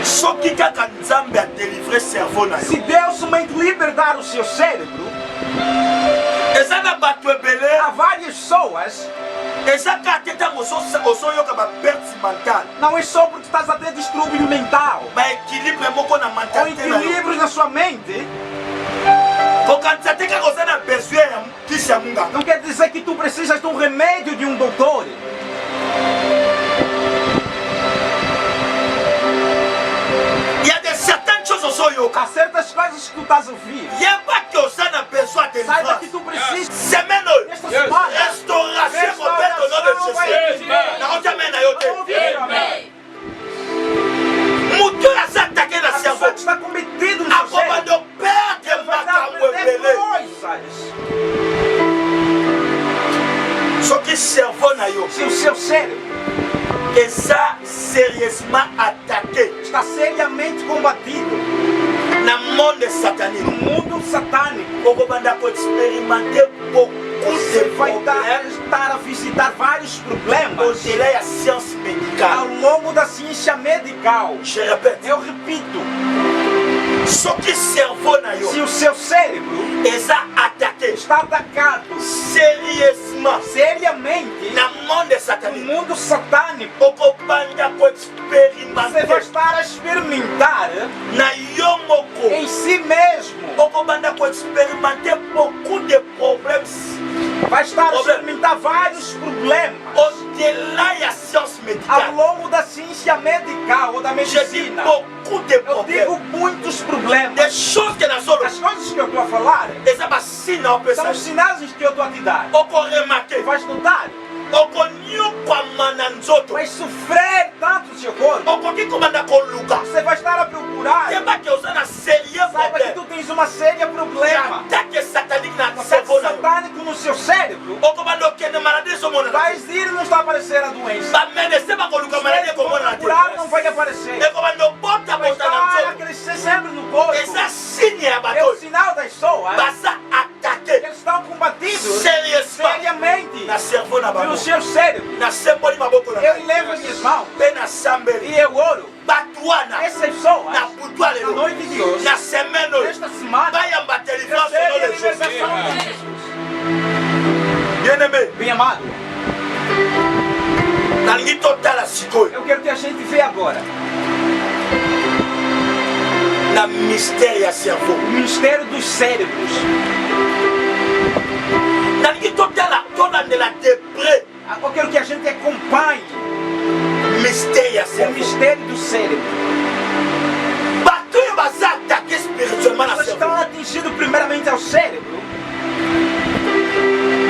Speaker 1: soki kaka nzambe adelivre cerveau na
Speaker 4: Se
Speaker 1: yo
Speaker 4: Deus somente libertar o seu cérebro,
Speaker 1: eza na bato ebele
Speaker 4: há várias pessoas,
Speaker 1: eza kaka te ntango ozoyoka baperte mentale
Speaker 4: não é só porque estás a ter distúrbio mental,
Speaker 1: baéquilibre moko na
Speaker 4: ou
Speaker 1: mentalité na yo
Speaker 4: equilíbrios na sua mente,
Speaker 1: kokanisa te kaka oza na besoin ya kisi ya munganga
Speaker 4: não quer dizer que tu precisas de um remédio de um doutor.
Speaker 1: il y a de certaines choses ozoyoka
Speaker 4: Há certas coisas que tu estás a ouvir.
Speaker 1: yeba ke oza na besoin de
Speaker 4: Saiba que
Speaker 1: délivrance
Speaker 4: tu precisas.
Speaker 1: semaine oyo
Speaker 4: Esta semana,
Speaker 1: restauration ekobeta au nom de Jésus nakotiamai na yo te moto oyo aza atake na
Speaker 4: A pessoa
Speaker 1: cerveau
Speaker 4: que está cometido no seu
Speaker 1: akoma
Speaker 4: cérebro
Speaker 1: de perdre
Speaker 4: vai dar
Speaker 1: makambo ebele
Speaker 4: coisas.
Speaker 1: soki cerveau na yo
Speaker 4: Se o seu cérebro
Speaker 1: eza sérieusement attaqué
Speaker 4: está seriamente combatido
Speaker 1: na monde satanique
Speaker 4: no mundo satânico,
Speaker 1: okobanda koexpérimenter beaucoup
Speaker 4: você
Speaker 1: de
Speaker 4: vai
Speaker 1: problèmes
Speaker 4: estar a visitar vários problemas
Speaker 1: au-delà ya science
Speaker 4: ao
Speaker 1: médicale
Speaker 4: longo da ciência medical.
Speaker 1: je répète
Speaker 4: Eu repito,
Speaker 1: soki cerveau na
Speaker 4: se
Speaker 1: yo
Speaker 4: o seu cérebro
Speaker 1: eza attaqué
Speaker 4: está atacado
Speaker 1: sérieusement
Speaker 4: seriamente
Speaker 1: na monde
Speaker 4: no
Speaker 1: satanique
Speaker 4: mundo satânico,
Speaker 1: okobanda
Speaker 4: você vai
Speaker 1: koexpérimenter
Speaker 4: estar a experimentar
Speaker 1: na yo moko
Speaker 4: em si mesmo,
Speaker 1: okobanda koexpérimenter beaucoup de problèmes
Speaker 4: vai estar a experimentar vários problemas
Speaker 1: au-delà ya science
Speaker 4: ao
Speaker 1: médicale
Speaker 4: longo da ciência medical ou da
Speaker 1: je dis
Speaker 4: medicina.
Speaker 1: beaucoup de
Speaker 4: Eu digo
Speaker 1: problèmes
Speaker 4: muitos problemas.
Speaker 1: des choses que nazoloba
Speaker 4: As coisas que eu estou a falar
Speaker 1: eza basine na
Speaker 4: são
Speaker 1: opesa
Speaker 4: os sinais que eu estou a te dar.
Speaker 1: okoremarke
Speaker 4: Vais notar,
Speaker 1: okonyokwama na nzoto
Speaker 4: vai sofrer tanto o seu corpo.
Speaker 1: okoki kobanda koluka
Speaker 4: Você vai estar a procurar.
Speaker 1: yebaki oza na sérieux
Speaker 4: Saiba que
Speaker 1: problème
Speaker 4: tu tens uma séria problema.
Speaker 1: atake satanique na
Speaker 4: Ataque
Speaker 1: cerveau na yo
Speaker 4: satânico no seu cérebro.
Speaker 1: okobanda okende maladi ezomona na
Speaker 4: Vais ir e não está a aparecer a doença.
Speaker 1: bamedese bakoluka maladi ekomona na te
Speaker 4: Procurar não vai aparecer.
Speaker 1: ekobanda
Speaker 4: Vai
Speaker 1: obotabota na
Speaker 4: estar a
Speaker 1: nzoto
Speaker 4: crescer sempre no corpo.
Speaker 1: eza signe ya
Speaker 4: É
Speaker 1: bato
Speaker 4: o
Speaker 1: oyo
Speaker 4: sinal das pessoas
Speaker 1: baza
Speaker 4: que
Speaker 1: atake
Speaker 4: eles estão combatidos
Speaker 1: sérieusement
Speaker 4: seriamente
Speaker 1: na cerveau na
Speaker 4: pelo
Speaker 1: bango
Speaker 4: seu cérebro.
Speaker 1: nasemboli maboko na
Speaker 4: Eu
Speaker 1: ngai
Speaker 4: elevo as minhas mãos
Speaker 1: mpe nasambeli
Speaker 4: E eu oro.
Speaker 1: bato wana
Speaker 4: Essas pessoas,
Speaker 1: na butu ya
Speaker 4: na
Speaker 1: lelo
Speaker 4: noite de hoje,
Speaker 1: na semaine oyo
Speaker 4: nesta semana,
Speaker 1: bayamba délivrance au nom
Speaker 4: recebem a
Speaker 1: de Jésus.
Speaker 4: libertação de Jesus.
Speaker 1: Bien-aimé,
Speaker 4: Bem amado,
Speaker 1: nalingi totala sikoyo
Speaker 4: eu quero que a gente veja agora
Speaker 1: na mystère ya cerveau.
Speaker 4: o mistério dos cérebros.
Speaker 1: Nalingi totala tolandela de près
Speaker 4: Eu quero que a gente acompanhe
Speaker 1: mystère ya
Speaker 4: o
Speaker 1: cerveau.
Speaker 4: mistério do cérebro.
Speaker 1: Bato oyo baza attaqué spirituellement na
Speaker 4: Elas
Speaker 1: cerveau.
Speaker 4: estão atingindo primeiramente ao cérebro,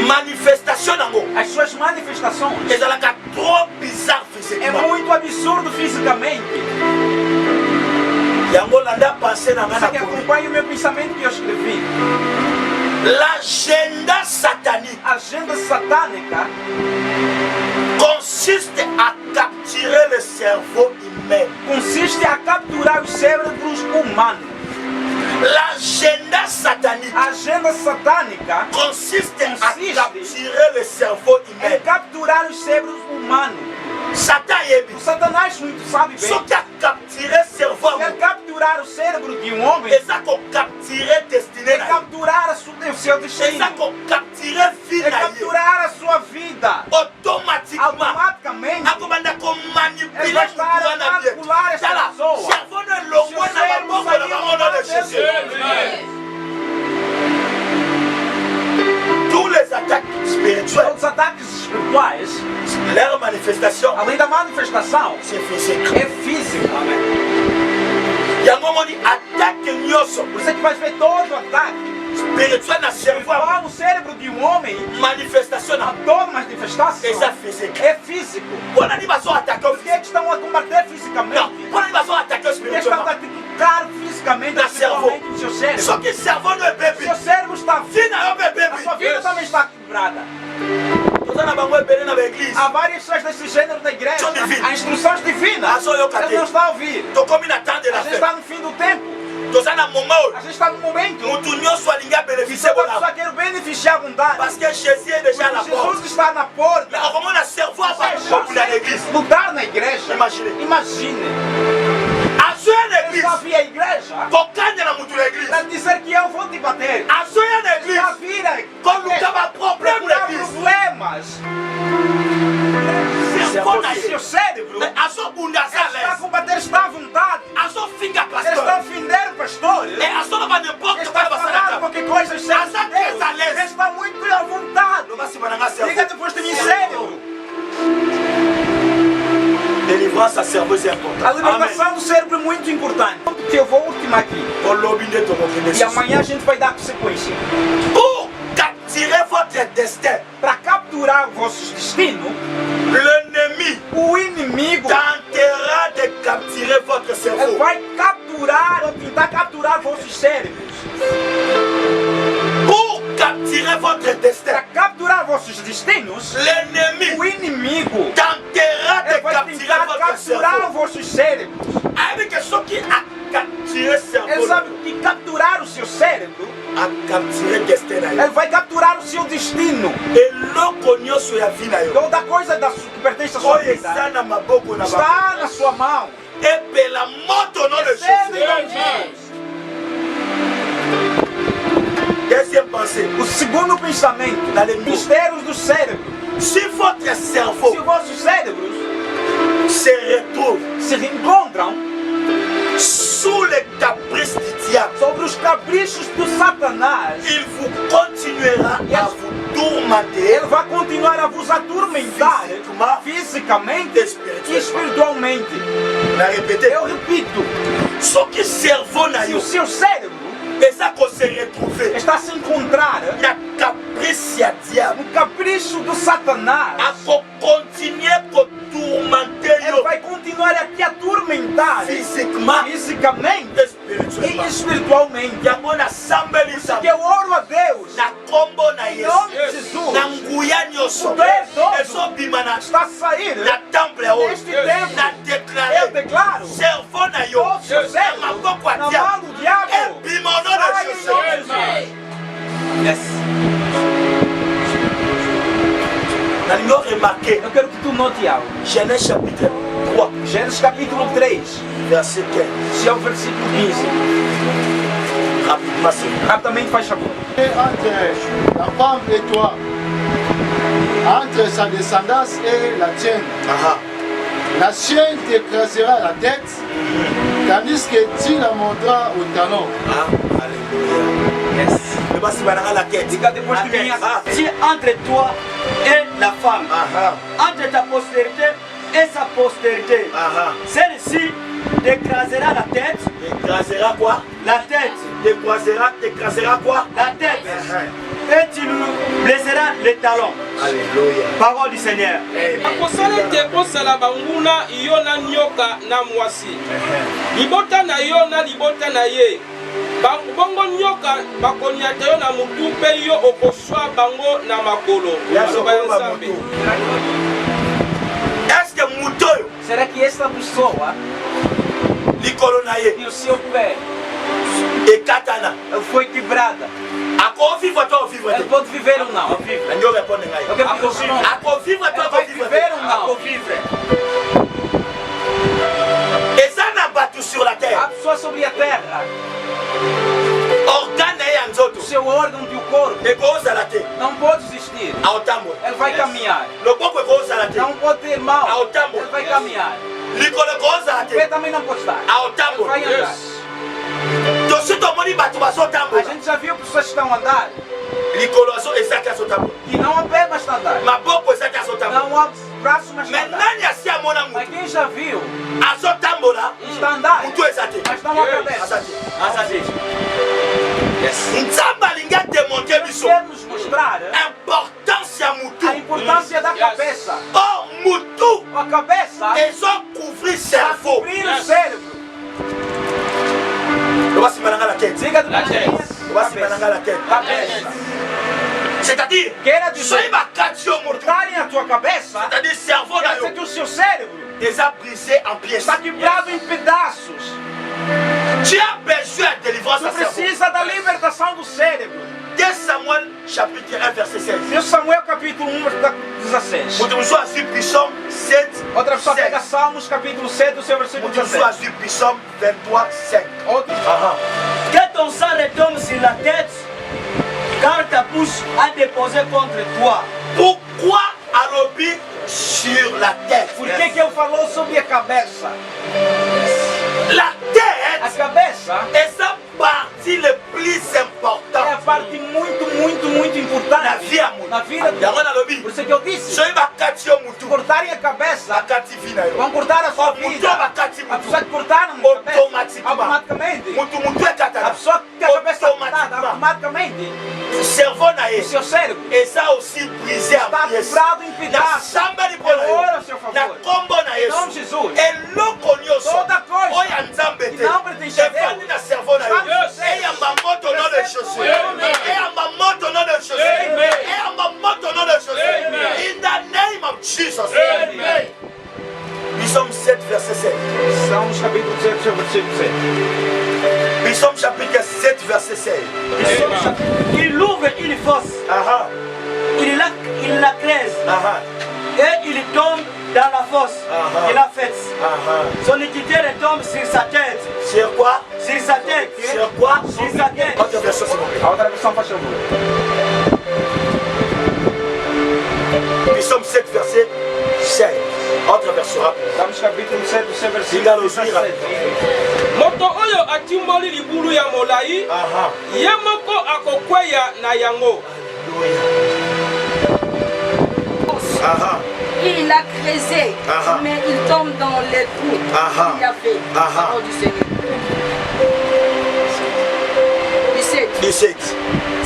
Speaker 1: Manifestation nango
Speaker 4: as suas manifestações.
Speaker 1: ezalaka trop bizarre
Speaker 4: É
Speaker 1: physiquement.
Speaker 4: muito absurdo fisicamente.
Speaker 1: Yango landa pensée na nga
Speaker 4: Você
Speaker 1: na
Speaker 4: que
Speaker 1: komi.
Speaker 4: acompanha o meu pensamento que eu escrevi.
Speaker 1: L'agenda satanique
Speaker 4: A agenda satânica
Speaker 1: consiste à capturer le cerveau humain.
Speaker 4: consiste a capturar os cérebros humanos.
Speaker 1: L'agenda satanique
Speaker 4: A agenda satânica
Speaker 1: consiste à
Speaker 4: Consiste.
Speaker 1: capturer le cerveau
Speaker 4: é
Speaker 1: humain.
Speaker 4: capturar os cérebros humanos.
Speaker 1: Satan yebi.
Speaker 4: O Satanás muito sabe bem.
Speaker 1: Só que a capturer cerveau
Speaker 4: Quer capturar o cérebro de um homem,
Speaker 1: eza ko capturer destinée
Speaker 4: é
Speaker 1: na ye.
Speaker 4: capturar o seu destino,
Speaker 1: Eza ko capturer vie
Speaker 4: é
Speaker 1: na ye.
Speaker 4: capturar a sua vida.
Speaker 1: Automatiquement
Speaker 4: Automaticamente,
Speaker 1: akomanda
Speaker 4: ele
Speaker 1: komanipuler
Speaker 4: vai
Speaker 1: mutu
Speaker 4: estar
Speaker 1: wana
Speaker 4: a
Speaker 1: bien.
Speaker 4: manipular essa
Speaker 1: Tala,
Speaker 4: pessoa.
Speaker 1: cerveau no elongwe na maboko na bango nom de Jésus. Tous les attaques spirituelles,
Speaker 4: Os ataques espirituais,
Speaker 1: leur manifestation,
Speaker 4: além da manifestação,
Speaker 1: c'est physique.
Speaker 4: é físico.
Speaker 1: Yango moni attaque nyonso
Speaker 4: Você que vai ver todo o ataque
Speaker 1: spirituel na cerveau,
Speaker 4: no cérebro de um homem,
Speaker 1: manifestation na
Speaker 4: toda manifestação
Speaker 1: eza physique.
Speaker 4: é físico.
Speaker 1: Wana ni bazo attaquer o
Speaker 4: Por que é que estão a combater fisicamente?
Speaker 1: Non, wana ni bazo attaquer o
Speaker 4: Porque estão a
Speaker 1: spirituellement.
Speaker 4: atacar fisicamente,
Speaker 1: Na
Speaker 4: espiritualmente o seu cérebro.
Speaker 1: Só que cerveau no é bébé.
Speaker 4: Seu cérebro está
Speaker 1: Fina yo bébé.
Speaker 4: a sua vida também está quebrada.
Speaker 1: Toza na bango ebele na baeglise.
Speaker 4: Há várias coisas desse gênero na igreja.
Speaker 1: São divinas.
Speaker 4: Há instruções divinas.
Speaker 1: Ah, só eu catei.
Speaker 4: Ele não está a ouvir.
Speaker 1: Tokomi na temps de
Speaker 4: A
Speaker 1: la
Speaker 4: gente
Speaker 1: fête.
Speaker 4: está no fim do tempo.
Speaker 1: Toza na moment
Speaker 4: A
Speaker 1: oyo
Speaker 4: gente está no momento.
Speaker 1: mutu nyonso alingi abénéficie
Speaker 4: Eu
Speaker 1: bona.
Speaker 4: só quero beneficiar a bondade.
Speaker 1: Parce que Jésus est déjà à la porte.
Speaker 4: Jesus está na porta.
Speaker 1: Mais okomona cerveau abakobunda l'église.
Speaker 4: Lutar na igreja.
Speaker 1: Imagine.
Speaker 4: Imagine.
Speaker 1: Azoya na
Speaker 4: Eu
Speaker 1: église.
Speaker 4: só vi a igreja
Speaker 1: Kokanya na mutu na église.
Speaker 4: para dizer que eu vou te bater.
Speaker 1: Azoya na
Speaker 4: Já
Speaker 1: église.
Speaker 4: vira.
Speaker 1: Koluka ba problème na
Speaker 4: Procurar
Speaker 1: église.
Speaker 4: problemas.
Speaker 1: Cerveau na
Speaker 4: Seu
Speaker 1: ye.
Speaker 4: cérebro
Speaker 1: Mais azobunda aza à
Speaker 4: está a
Speaker 1: l'aise.
Speaker 4: combater, está à vontade.
Speaker 1: Azofinga
Speaker 4: Está
Speaker 1: pasteur.
Speaker 4: a ofender pastores.
Speaker 1: Et azoloba n'importe
Speaker 4: Está
Speaker 1: quoi
Speaker 4: a
Speaker 1: basala
Speaker 4: falar
Speaker 1: kama.
Speaker 4: qualquer coisa sem
Speaker 1: Asa très à l'aise.
Speaker 4: Deus. Está muito à vontade.
Speaker 1: Loba nsima na nga
Speaker 4: Diga
Speaker 1: cerveau.
Speaker 4: depois de mim, cérebro.
Speaker 1: Délivrance à cerveau c'est important.
Speaker 4: A libertação do cérebro é muito importante. Que eu vou ultimar aqui.
Speaker 1: Olobi nde tokokende
Speaker 4: E
Speaker 1: susu.
Speaker 4: amanhã a gente vai dar consequência.
Speaker 1: Pour capturer votre destin,
Speaker 4: Para capturar vossos destinos,
Speaker 1: l'ennemi
Speaker 4: o inimigo
Speaker 1: tentera de capturer votre
Speaker 4: ele
Speaker 1: cerveau.
Speaker 4: vai capturar ou tentar capturar vossos cérebros.
Speaker 1: Pour capturer votre destin,
Speaker 4: Para capturar vossos destinos,
Speaker 1: l'ennemi
Speaker 4: o inimigo
Speaker 1: tentera
Speaker 4: ele
Speaker 1: de
Speaker 4: vai
Speaker 1: capturer
Speaker 4: tentar
Speaker 1: votre
Speaker 4: capturar
Speaker 1: cerveau.
Speaker 4: vossos cérebros.
Speaker 1: Avec ce qui a capturé
Speaker 4: Ele
Speaker 1: cerveau,
Speaker 4: sabe que capturar o seu cérebro,
Speaker 1: a capturé destin na
Speaker 4: ele
Speaker 1: yo.
Speaker 4: vai capturar o seu destino.
Speaker 1: Eloko nyonso ya vie na yo.
Speaker 4: Toda coisa que pertence à sua
Speaker 1: Oyo
Speaker 4: vida
Speaker 1: eza na maboko na bango.
Speaker 4: está na sua mão.
Speaker 1: Epela moto au nom de
Speaker 4: Recebe em
Speaker 1: Jésus.
Speaker 4: nome de Deus.
Speaker 1: Deuxième pensée,
Speaker 4: O segundo pensamento,
Speaker 1: Dans les mots.
Speaker 4: mistérios do cérebro.
Speaker 1: si votre cerveau
Speaker 4: Se vossos cérebros
Speaker 1: se retrouve
Speaker 4: se reencontram
Speaker 1: sous les caprices du diable,
Speaker 4: sobre os caprichos do Satanás,
Speaker 1: il vous continuera à vous tourmenter
Speaker 4: ele vai continuar a vos atormentar fisicamente e espiritualmente.
Speaker 1: Na répéter,
Speaker 4: Eu repito,
Speaker 1: ce qui cerveau na
Speaker 4: se
Speaker 1: yo
Speaker 4: o seu cérebro
Speaker 1: eza ko se retrouver
Speaker 4: está a se encontrar
Speaker 1: na caprice ya diable,
Speaker 4: no capricho do Satanás,
Speaker 1: ako continuer ko tourmenter
Speaker 4: ele
Speaker 1: yo
Speaker 4: vai continuar a te atormentar
Speaker 1: physiquement
Speaker 4: fisicamente
Speaker 1: et
Speaker 4: e
Speaker 1: spirituellement.
Speaker 4: espiritualmente.
Speaker 1: Yango nasambeli
Speaker 4: Que
Speaker 1: nzambe
Speaker 4: eu oro a Deus
Speaker 1: na kombo na
Speaker 4: em nome
Speaker 1: Yesu,
Speaker 4: de Jesus.
Speaker 1: na nguya nyonso
Speaker 4: Poder todo
Speaker 1: ezobima na
Speaker 4: está a sair
Speaker 1: na temple oyo
Speaker 4: neste tempo.
Speaker 1: na
Speaker 4: Eu
Speaker 1: déclare
Speaker 4: declaro
Speaker 1: cerveau na yo
Speaker 4: todo seu
Speaker 1: na
Speaker 4: cérebro
Speaker 1: maboko ya
Speaker 4: na
Speaker 1: diable
Speaker 4: mão do diabo.
Speaker 1: ebima au nom de
Speaker 4: Sai em nome de
Speaker 1: Jésus.
Speaker 4: Jesus. Yes.
Speaker 1: nalingi remarke
Speaker 4: Eu quero que tu note algo.
Speaker 1: Genèse chapitre 3,
Speaker 4: Gênesis capítulo 3,
Speaker 1: verset 15.
Speaker 4: se é o versículo 15.
Speaker 1: Rapidement, c'est
Speaker 4: Rapidamente faz favor.
Speaker 6: Et entre la femme et toi, entre sa descendance et la tienne, la chienne t'écrasera la tête, tandis que tu la monteras au talon.
Speaker 1: Alléluia.
Speaker 4: Yes.
Speaker 1: Le bas, c'est la quête.
Speaker 4: Diga depois de mim.
Speaker 3: Si entre toi et la femme, entre ta postérité et sa postérité, celle-ci t'écrasera la tête.
Speaker 1: T'écrasera quoi?
Speaker 3: La tête.
Speaker 1: T'écrasera quoi?
Speaker 3: La tête. Et tu lui blesseras les talons.
Speaker 1: Alléluia.
Speaker 3: Parole du Seigneur.
Speaker 2: akosala ete kosala banguna yo na nyoka na mwasi libota na yo na libota na ye bongo nyoka bakoniata yo na mutu mpe yo okoswa bango na makolo maloba ya nzambe.
Speaker 1: Est-ce que Moutoyo,
Speaker 4: Será que esta pessoa
Speaker 1: Nicolo Naye,
Speaker 4: e o seu pé
Speaker 1: et Katana,
Speaker 4: foi quebrada?
Speaker 1: à vivre toi, vivre
Speaker 4: Ele pode viver ou não?
Speaker 1: Nous répondons.
Speaker 4: Eu quero que você não.
Speaker 1: À vivre toi,
Speaker 4: Vai
Speaker 1: vivre.
Speaker 4: viver ou não?
Speaker 1: Et ça n'a pas tout sur la
Speaker 4: A
Speaker 1: terre.
Speaker 4: pessoa sobre a terra,
Speaker 1: Organe et Anzoto.
Speaker 4: o seu órgão do corpo,
Speaker 1: Et cause à la terre.
Speaker 4: não pode existir.
Speaker 1: À Otambo.
Speaker 4: Ele vai caminhar.
Speaker 1: Le bon que cause à la terre.
Speaker 4: Não pode ter mal.
Speaker 1: À Otambo.
Speaker 4: Ele vai caminhar.
Speaker 1: Nicolo cause à la
Speaker 4: O pé
Speaker 1: terre.
Speaker 4: também não pode estar.
Speaker 1: À
Speaker 4: Ele
Speaker 1: Otambo.
Speaker 4: vai andar.
Speaker 1: Donc si ton moni bat, tu vas sur Otambo.
Speaker 4: A gente já viu pessoas que estão a andar
Speaker 1: Nicolo et ça qui a sur Otambo.
Speaker 4: e não há pé, mas está a andar.
Speaker 1: Ma boque, ça qui a sur Otambo.
Speaker 4: Não há braço, mas está a
Speaker 1: Maintenant,
Speaker 4: andar.
Speaker 1: il y a si à mon amour.
Speaker 4: Mas quem já viu,
Speaker 1: À sur Otambo là,
Speaker 4: está a andar,
Speaker 1: Moutou et Sate.
Speaker 4: mas não há cabeça.
Speaker 1: Nzamba linga démontrer biso.
Speaker 4: Quer nos mostrar
Speaker 1: Importance à Moutou.
Speaker 4: a importância da cabeça.
Speaker 1: Or Moutou,
Speaker 4: A cabeça
Speaker 1: ils ont couvert
Speaker 4: para
Speaker 1: cerveau.
Speaker 4: cobrir o cérebro.
Speaker 1: Le voici maintenant la tête.
Speaker 4: Diga do
Speaker 2: La tête.
Speaker 1: Le voici maintenant la tête.
Speaker 4: Cabeça.
Speaker 1: C'est-à-dire,
Speaker 4: Queira dizer,
Speaker 1: soyez ma catio Moutou.
Speaker 4: cortarem a tua cabeça,
Speaker 1: C'est-à-dire, cerveau
Speaker 4: quer dizer
Speaker 1: d'ailleurs.
Speaker 4: que o seu cérebro
Speaker 1: Les a brisés en pièces.
Speaker 4: está quebrado em pedaços.
Speaker 1: Tu as besoin de délivrance
Speaker 4: Tu
Speaker 1: à cerveau.
Speaker 4: precisa da libertação do cérebro.
Speaker 1: 2 Samuel chapitre 1 verset 16.
Speaker 4: 1 Samuel capítulo 1, versículo 16.
Speaker 1: Moutou soit sur Psalm 7.
Speaker 4: Outra pessoa
Speaker 1: 16.
Speaker 4: pega Salmos capítulo 7, o seu versículo
Speaker 1: Moutou soit
Speaker 4: 17.
Speaker 1: sur Psalm 23, 5.
Speaker 4: Outro.
Speaker 3: Que ton sang retombe sur la tête, car ta bouche a déposé contre toi.
Speaker 1: Pourquoi Alobi sur la tête?
Speaker 4: Por que eu falou sobre a cabeça?
Speaker 1: La
Speaker 4: A
Speaker 1: tête
Speaker 4: cabeça
Speaker 1: est sa partie le plus
Speaker 4: é a
Speaker 1: importante
Speaker 4: parte muito
Speaker 1: na
Speaker 4: importante
Speaker 1: vie à Moutou.
Speaker 4: na vida do
Speaker 1: Yango Alobi.
Speaker 4: Por isso que eu disse,
Speaker 1: Soyez ma catio Moutou.
Speaker 4: cortarem a cabeça,
Speaker 1: Bakati vie na yo.
Speaker 4: vão cortar a sua
Speaker 1: Moutou
Speaker 4: vida.
Speaker 1: bakati
Speaker 4: A
Speaker 1: Moutou.
Speaker 4: pessoa que cortaram a cabeça,
Speaker 1: Automaticamente.
Speaker 4: automaticamente.
Speaker 1: Mutu é
Speaker 4: A
Speaker 1: katana.
Speaker 4: pessoa que a cabeça está cortada,
Speaker 1: Automaticamente.
Speaker 4: automaticamente,
Speaker 1: O cerveau na
Speaker 4: o
Speaker 1: ye.
Speaker 4: seu cérebro
Speaker 1: Et ça aussi brisé en
Speaker 4: está
Speaker 1: pièces.
Speaker 4: quebrado em
Speaker 1: Na
Speaker 4: pedaços.
Speaker 1: samba li pona
Speaker 4: Eu oro
Speaker 1: yo.
Speaker 4: ao seu
Speaker 1: Na
Speaker 4: favor.
Speaker 1: kombo na
Speaker 4: Em nome
Speaker 1: Yesu.
Speaker 4: de Jesus.
Speaker 1: Eloko nyonso.
Speaker 4: Toda coisa
Speaker 1: Oya nzambe
Speaker 4: que
Speaker 1: te.
Speaker 4: não pertence a
Speaker 1: Efandi
Speaker 4: Deus
Speaker 1: na cerveau na yo.
Speaker 4: está no seu
Speaker 1: Eyamba moto no de Jésus.
Speaker 2: Amen.
Speaker 1: Eyamba moto no de Jésus.
Speaker 2: Amen.
Speaker 1: Eyamba moto no de Jésus.
Speaker 2: Amen.
Speaker 1: In the name of Jesus.
Speaker 2: Amen.
Speaker 1: Psalm 7 verset 7.
Speaker 4: Salmos capítulo 7, seu versículo 7.
Speaker 1: Psalm chapitre 7 verset 7.
Speaker 3: Il ouvre une fosse,
Speaker 1: Aha.
Speaker 3: il la creuse
Speaker 1: Aha.
Speaker 3: et il tombe dans la fosse
Speaker 1: Ah.
Speaker 3: qu'il a faite.
Speaker 1: Aha.
Speaker 3: Son iniquité retombe sur sa tête,
Speaker 1: Sur quoi?
Speaker 3: sur sa tête,
Speaker 1: Sur quoi?
Speaker 3: sur sa tête.
Speaker 1: Autre verset s'il vous plaît.
Speaker 4: A outra versão faz favor.
Speaker 1: Psalm 7 verset 7. Autre verset rapide.
Speaker 4: Salmos capítulo 7, o seu
Speaker 1: Diga
Speaker 4: versículo
Speaker 1: nos
Speaker 4: 17.
Speaker 2: moto oyo atimboli libulu ya molai
Speaker 1: Aha.
Speaker 2: ye moko akokweya na yango.
Speaker 1: Aha.
Speaker 5: Il a creusé,
Speaker 1: Ah.
Speaker 5: mais il tombe dans les trous
Speaker 1: Ah.
Speaker 5: qu'il a fait.
Speaker 1: Ah.
Speaker 5: Parole du Seigneur. 17.
Speaker 1: 17.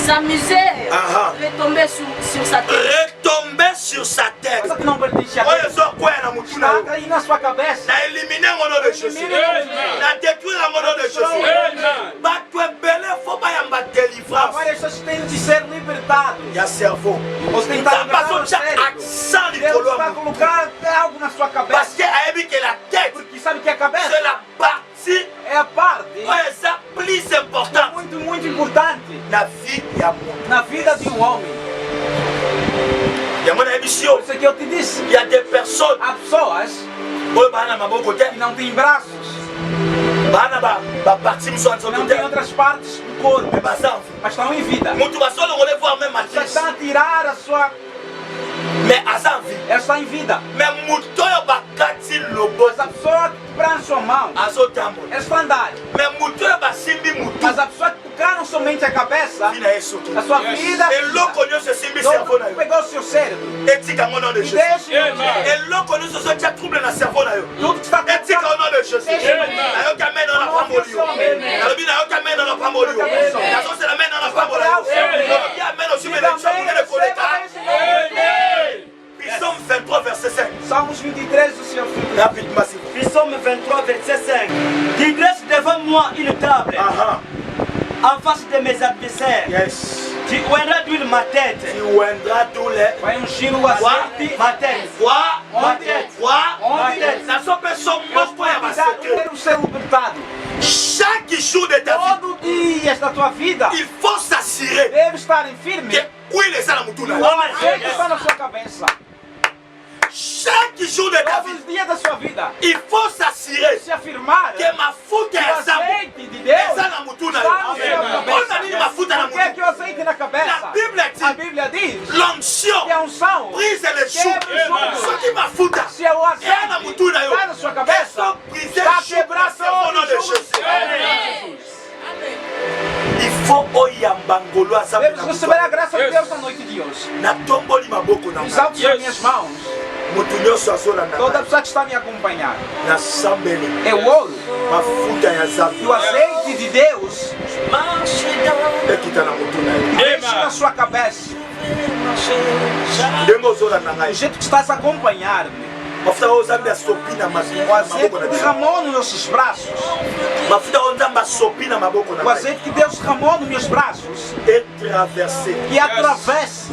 Speaker 5: Sa misère
Speaker 1: Ah.
Speaker 5: retombait sur sa tête.
Speaker 1: Retomber sur sa tête.
Speaker 4: Coisa que não pertence a
Speaker 1: Oyo
Speaker 4: Deus
Speaker 1: so kwea na mutu na
Speaker 4: está
Speaker 1: yo.
Speaker 4: aí na sua cabeça.
Speaker 1: Na éliminer mon nom de Jésus.
Speaker 2: Amen.
Speaker 1: Na détruire mon nom de Jésus.
Speaker 2: Amen.
Speaker 1: Bato ebele faut bayamba délivrance.
Speaker 4: Várias pessoas têm de ser libertados.
Speaker 1: Ya cerveau.
Speaker 4: Você tem que estar
Speaker 1: Nzamba
Speaker 4: libertado
Speaker 1: so
Speaker 4: no
Speaker 1: tia
Speaker 4: cérebro.
Speaker 1: accent
Speaker 4: Deus
Speaker 1: likolo
Speaker 4: vai
Speaker 1: ya mutu.
Speaker 4: colocar algo na sua
Speaker 1: Parce
Speaker 4: cabeça.
Speaker 1: que ayebi que la tête
Speaker 4: Porque sabe que a
Speaker 1: c'est
Speaker 4: cabeça
Speaker 1: la partie
Speaker 4: é a parte
Speaker 1: oyo eza plus importante
Speaker 4: muito importante
Speaker 1: na vie ya mutu.
Speaker 4: na vida de um homem.
Speaker 1: Yango nayebi si
Speaker 4: Por
Speaker 1: yo.
Speaker 4: isso que eu te disse,
Speaker 1: Il y a des personnes
Speaker 4: há pessoas
Speaker 1: oyo bana maboko te.
Speaker 4: que não tem braços,
Speaker 1: Bana ba parti mso
Speaker 4: não
Speaker 1: nzoto
Speaker 4: tem
Speaker 1: te.
Speaker 4: outras partes do corpo,
Speaker 1: Me basanfu.
Speaker 4: mas estão em vida.
Speaker 1: Mutu basolo ngole voir même
Speaker 4: Já
Speaker 1: matrice.
Speaker 4: está a tirar a sua...
Speaker 1: Mais azanvi.
Speaker 4: Ela está em vida.
Speaker 1: Mais mutoyo bakati lobo.
Speaker 4: Mas a pessoa que prende sua mão,
Speaker 1: Azo tambo.
Speaker 4: ela está a andar.
Speaker 1: Mais mutoyo basimbi mutu.
Speaker 4: Mas a pessoa que tocaram somente a cabeça,
Speaker 1: Vina yesu.
Speaker 4: a sua vida,
Speaker 1: Eloko nyonso simbi cerveau na yo.
Speaker 4: pegou o seu cérebro.
Speaker 1: Etika mon nom de
Speaker 4: E
Speaker 1: Jésus.
Speaker 4: deixa
Speaker 1: Eloko nyonso so tia trouble na cerveau na yo.
Speaker 4: tudo que está
Speaker 1: Etika au nom de Jésus. Na yo kamena na pamboli yo. Na lobi na yo kamena na pamboli yo. Na so se la mena na pamboli yo. Lobi amena o sume na chamu de koleka. Psaume 23 verset 5.
Speaker 4: Salmos 23 do Senhor Filho.
Speaker 1: Rapidement s'il vous plaît.
Speaker 3: Psaume 23, verset 5. Tu dresses devant moi une table
Speaker 1: Aha.
Speaker 3: en face de mes adversaires.
Speaker 1: Yes.
Speaker 3: Tu oindras d'huile ma tête.
Speaker 1: Tu wendras tous les
Speaker 4: Vai ungir o
Speaker 1: Quoi?
Speaker 4: azeite.
Speaker 3: Ma tête.
Speaker 1: Vois,
Speaker 3: Ma tête.
Speaker 1: vois,
Speaker 3: Ma tête.
Speaker 1: na sua pessoa
Speaker 4: Deus
Speaker 1: moko ya
Speaker 4: vai te dar
Speaker 1: basecret.
Speaker 4: quero ser libertado.
Speaker 1: Chaque jour de ta vie,
Speaker 4: Todo dia da tua vida
Speaker 1: il faut s'assurer
Speaker 4: deve estar em firme.
Speaker 1: que huile eza na mutu na
Speaker 4: O
Speaker 1: yo.
Speaker 4: azeite está na sua cabeça.
Speaker 1: Chaque jour de ta
Speaker 4: Todos
Speaker 1: vie,
Speaker 4: os dias da sua vida.
Speaker 1: il faut s'assurer
Speaker 4: Se afirmar
Speaker 1: que mafuta
Speaker 4: que o
Speaker 1: ya zambi
Speaker 4: azeite de Deus
Speaker 1: eza na mutu na
Speaker 4: está no seu
Speaker 1: yo. Mpona nini
Speaker 4: cabeça.
Speaker 1: mafuta na
Speaker 4: Por que
Speaker 1: mutu?
Speaker 4: que o azeite na cabeça?
Speaker 1: La Bible
Speaker 4: A
Speaker 1: dit
Speaker 4: Bíblia diz
Speaker 1: l'onction
Speaker 4: que a unção,
Speaker 1: brise les choux.
Speaker 4: Quebra os chumbo.
Speaker 1: Soki mafuta
Speaker 4: se o
Speaker 1: eza na mutu na
Speaker 4: azeite
Speaker 1: yo,
Speaker 4: está na sua cabeça,
Speaker 1: eso brise
Speaker 4: está
Speaker 1: chou na
Speaker 4: quebrando
Speaker 1: cerveau nom de
Speaker 4: todos os
Speaker 1: Jésus.
Speaker 4: chumos.
Speaker 1: Il faut oyamba ngolo aza
Speaker 4: Devemos
Speaker 1: na
Speaker 4: receber a
Speaker 1: mutu.
Speaker 4: graça de Deus na noite de hoje.
Speaker 1: Natomboli maboko na
Speaker 4: Os
Speaker 1: ngai.
Speaker 4: altos das minhas mãos,
Speaker 1: Mutu nyonso azolanda
Speaker 4: toda
Speaker 1: ngai.
Speaker 4: pessoa que está a me acompanhar,
Speaker 1: Nasambeli
Speaker 4: é o ouro
Speaker 1: mafuta ya
Speaker 4: e
Speaker 1: zambi
Speaker 4: o azeite de Deus
Speaker 1: ekita na mutu na yo.
Speaker 4: enche na sua cabeça.
Speaker 1: Ndenge ozolanda
Speaker 4: Do
Speaker 1: ngai
Speaker 4: jeito que estás a acompanhar-me,
Speaker 1: mafuta oyo nzambe asopi na
Speaker 4: o
Speaker 1: maboko
Speaker 4: azeite
Speaker 1: na biso.
Speaker 4: derramou nos nossos braços,
Speaker 1: Mafuta oyo nzambe asopi na maboko na
Speaker 4: o
Speaker 1: ngai
Speaker 4: azeite que Deus derramou nos meus braços,
Speaker 1: etraverse
Speaker 4: que atravesse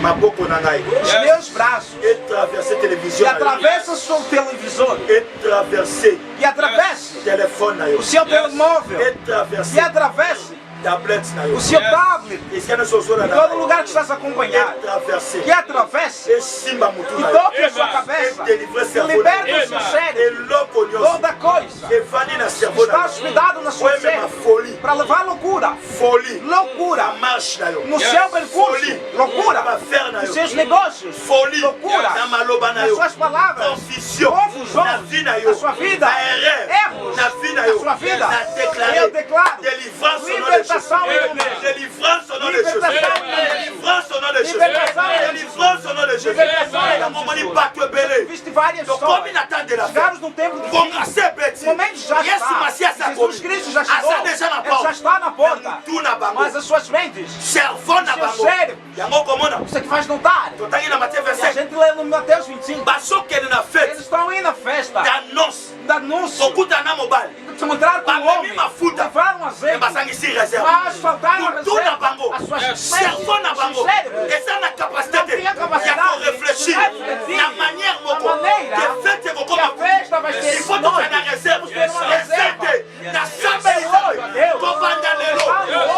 Speaker 1: maboko na ngai
Speaker 4: os meus braços,
Speaker 1: etraverse
Speaker 4: que
Speaker 1: television na yo
Speaker 4: atravesse o seu televisor,
Speaker 1: etraverse
Speaker 4: que atravesse
Speaker 1: telefone na yo
Speaker 4: o seu telemóvel,
Speaker 1: etraverse
Speaker 4: que atravesse
Speaker 1: tablete na yo
Speaker 4: o seu tablet,
Speaker 1: esika nyonso ozolanda
Speaker 4: todo
Speaker 1: ngai
Speaker 4: lugar que estás a acompanhar,
Speaker 1: etraverse
Speaker 4: que atravesse
Speaker 1: esimba mutu
Speaker 4: e
Speaker 1: na yo
Speaker 4: toque a sua cabeça,
Speaker 1: edelivre
Speaker 4: que
Speaker 1: cerveau na
Speaker 4: liberte
Speaker 1: yo
Speaker 4: o seu cérebro,
Speaker 1: eloko nyonso
Speaker 4: toda coisa
Speaker 1: evandi na cerveau
Speaker 4: está
Speaker 1: na yo
Speaker 4: hospedado na sua
Speaker 1: oyemema
Speaker 4: cérebro
Speaker 1: folie
Speaker 4: para levar loucura,
Speaker 1: folie
Speaker 4: loucura
Speaker 1: na marche na yo
Speaker 4: no seu percurso,
Speaker 1: folie
Speaker 4: loucura
Speaker 1: na bafere na
Speaker 4: nos
Speaker 1: yo
Speaker 4: seus negócios,
Speaker 1: folie
Speaker 4: loucura
Speaker 1: na maloba na
Speaker 4: nas
Speaker 1: yo
Speaker 4: suas palavras,
Speaker 1: confusion
Speaker 4: confusões
Speaker 1: na vie na yo
Speaker 4: na sua vida,
Speaker 1: na erreur
Speaker 4: erros
Speaker 1: na vie na
Speaker 4: na
Speaker 1: yo
Speaker 4: sua vida.
Speaker 1: na
Speaker 4: Eu
Speaker 1: déclaré
Speaker 4: declaro
Speaker 1: délivrance au nom de
Speaker 4: libertação
Speaker 1: Jésus
Speaker 4: em nome de Jesus.
Speaker 1: délivrance au nom de Jésus
Speaker 4: Libertação em nome de Jesus.
Speaker 1: délivrance au nom de Jésus
Speaker 4: Libertação em nome de
Speaker 1: délivrance au nom de Jésus
Speaker 4: Libertação em
Speaker 1: na
Speaker 4: nome de
Speaker 1: momoni
Speaker 4: Jesus.
Speaker 1: bato ebele
Speaker 4: Viste várias
Speaker 1: tokomi
Speaker 4: histórias.
Speaker 1: na temps de la
Speaker 4: Chegamos
Speaker 1: fête
Speaker 4: num tempo de
Speaker 1: ngonga se beti
Speaker 4: O momento já
Speaker 1: yesu
Speaker 4: está.
Speaker 1: masiya asa
Speaker 4: Jesus
Speaker 1: komi
Speaker 4: Cristo já chegou.
Speaker 1: aza deja na
Speaker 4: Ele já está na porta.
Speaker 1: mutu na bango
Speaker 4: Mas as suas mentes,
Speaker 1: cerveau na
Speaker 4: seu
Speaker 1: bango
Speaker 4: cérebro,
Speaker 1: yango komona
Speaker 4: isso que faz notar.
Speaker 1: totangi na Matthieu
Speaker 4: E a
Speaker 1: 25
Speaker 4: gente lê no Mateus 25.
Speaker 1: bazokende na
Speaker 4: Eles
Speaker 1: fête
Speaker 4: estão indo na festa
Speaker 1: d'annonce
Speaker 4: da anúncio.
Speaker 1: kokuta na mobali
Speaker 4: Se encontrar com um
Speaker 1: bamemi
Speaker 4: homem.
Speaker 1: mafuta
Speaker 4: Levaram um
Speaker 1: me
Speaker 4: azeite.
Speaker 1: basangisi réserve
Speaker 4: Mas faltaram
Speaker 1: mutu na bango
Speaker 4: as suas
Speaker 1: cerveau na bango
Speaker 4: cérebros.
Speaker 1: eza na capacité te
Speaker 4: Tinha
Speaker 1: ya
Speaker 4: capacidade
Speaker 1: korefléchir
Speaker 4: de refletir
Speaker 1: na manière moko
Speaker 4: na maneira
Speaker 1: te fete
Speaker 4: que a
Speaker 1: kokoma
Speaker 4: festa vai ser
Speaker 1: il faut toka na réserve réserve na sambeli oyo kobanda lelo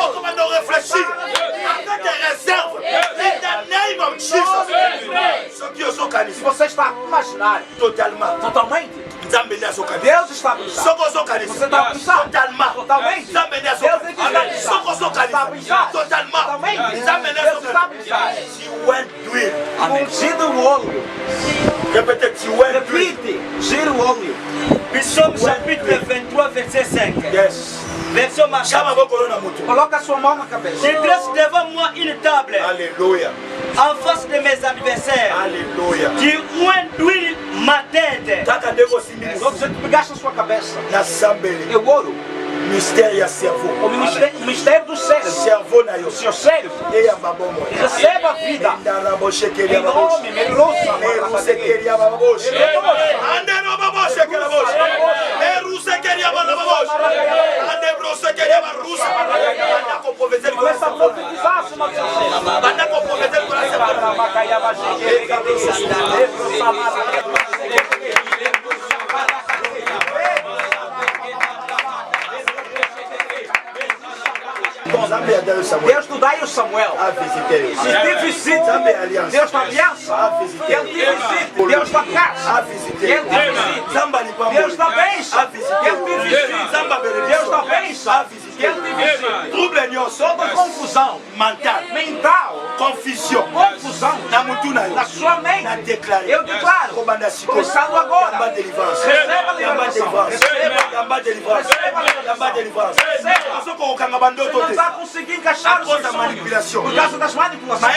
Speaker 1: okobanda orefléchir avec des réserves in the name of Jesus soki
Speaker 4: Se
Speaker 1: ozokanisa
Speaker 4: você está a imaginar
Speaker 1: totalement
Speaker 4: totalmente,
Speaker 1: nzambe nde azokanisa
Speaker 4: Deus está a pensar.
Speaker 1: soki
Speaker 4: Você
Speaker 1: ozokanisa
Speaker 4: está a pensar
Speaker 1: totalement
Speaker 4: totalmente.
Speaker 1: nzambe nde
Speaker 4: Deus é que está a
Speaker 1: azokanisa
Speaker 4: pensar.
Speaker 1: soki
Speaker 4: Está a
Speaker 1: ozokanisa
Speaker 4: pensar
Speaker 1: totalement
Speaker 4: totalmente.
Speaker 1: nzambe nde
Speaker 4: Deus está a
Speaker 1: azokanisa
Speaker 4: pensar.
Speaker 1: tiwen d'huile
Speaker 4: Ungido o óleo.
Speaker 1: répétez tiwen d'huile
Speaker 4: Repite. Gira o óleo.
Speaker 3: Psaume chapitre 23, verset 5.
Speaker 1: yes
Speaker 3: Version
Speaker 1: kama
Speaker 3: marchande.
Speaker 1: bokolo na moto
Speaker 4: Coloca a sua mão na cabeça.
Speaker 3: Tu dresses devant moi une table
Speaker 1: alléluia
Speaker 3: en face de mes adversaires.
Speaker 1: alléluia
Speaker 3: Tu oins d'huile ma tête.
Speaker 1: kaka ndenge osimbi
Speaker 4: Todo jeito que pegaste na sua cabeça.
Speaker 1: nasambeli
Speaker 4: É o ouro.
Speaker 1: mystère ya cerveau
Speaker 4: O mistério do cérebro.
Speaker 1: cerveau na yo
Speaker 4: O seu cérebro.
Speaker 1: eyamba bomoi
Speaker 4: Receba a vida.
Speaker 1: endala boshekeli ya
Speaker 4: Em
Speaker 1: baboshi
Speaker 4: nome, meluça.
Speaker 1: merusekeli ya baboshi andeno baboshekela boshi merusekeli ya baboshi ande brosekeli ya barusa banda koprofeser ko
Speaker 4: Começa a profetizar acima do seu cérebro.
Speaker 1: banda koprofeser ko
Speaker 4: Deus do Daí o Samuel. Se te visita, Deus da aliança. Ele te visita, Deus da casa. Ele te visita, Deus da bênção. Ele te visita, Deus da bênção. Ele te visita.
Speaker 1: Trouble nyoso.
Speaker 4: Toda confusão mental,
Speaker 1: Confusion.
Speaker 4: confusão na sua mente. Eu declaro, começando agora, receba a liberação. Receba a liberação. Você não está conseguindo encaixar os seus sonhos por causa das manipulações.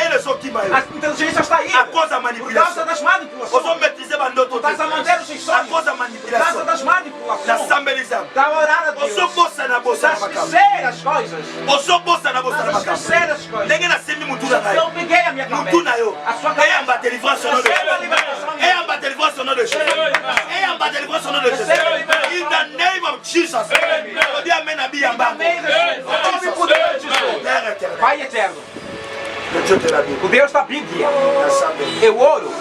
Speaker 4: A inteligência está aí por causa das manipulações. Você está a manter os seus sonhos por causa das manipulações. Está a orar a Deus. Está a esquecer as coisas. Está a esquecer as coisas. Eu peguei a minha cabeça. A sua cabeça. Receba a liberação.
Speaker 1: In the name of Jesus.
Speaker 4: Pai eterno, o Deus da Bíblia, eu oro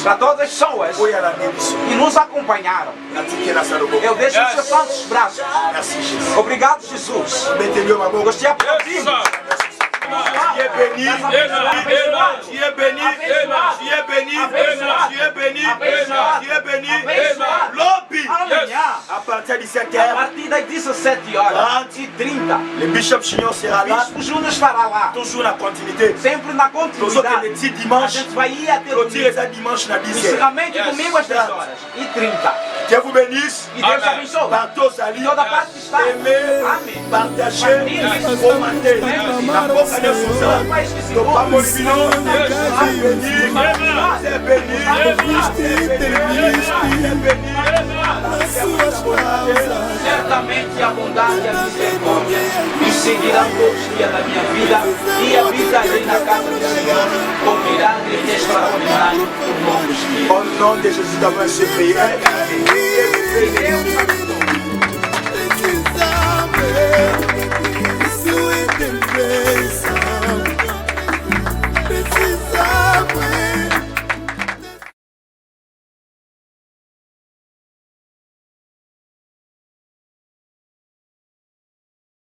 Speaker 4: para todas as pessoas que nos acompanharam. Eu deixo os seus santos braços. Obrigado, Jesus. Nós te aplaudimos.
Speaker 1: Tu es béni, tu es béni, tu es béni, tu es béni, tu es béni. Lobby, à partir de 7
Speaker 4: A
Speaker 1: heures,
Speaker 4: partir das 17h30,
Speaker 1: le Bishop Chignon sera
Speaker 4: o
Speaker 1: là,
Speaker 4: Bispo Júnior estará lá.
Speaker 1: toujours la continuité.
Speaker 4: Sempre na
Speaker 1: Nous autres,
Speaker 4: continuidade.
Speaker 1: les 10
Speaker 4: A
Speaker 1: dimanches,
Speaker 4: gente vai ir até
Speaker 1: clôture
Speaker 4: domingo.
Speaker 1: ça dimanche na 10 heures.
Speaker 4: Encerramento domingo às 10h30.
Speaker 1: Dieu vous bénisse.
Speaker 4: E Deus abençoe.
Speaker 1: Partout, salut.
Speaker 4: Toda parte que está.
Speaker 1: Aimez,
Speaker 4: Amém.
Speaker 1: partagez, commentez. La boca de Sousa. Donc, pas mon bilan. C'est béni. C'est béni. C'est béni.
Speaker 4: Certamente a bondade e a misericórdia me seguirão todos os dias da minha vida e habitarei na casa do Senhor com milagres extraordinários por longos dias.
Speaker 1: Au nom de Jésus, nous avons ce prière.
Speaker 4: Deus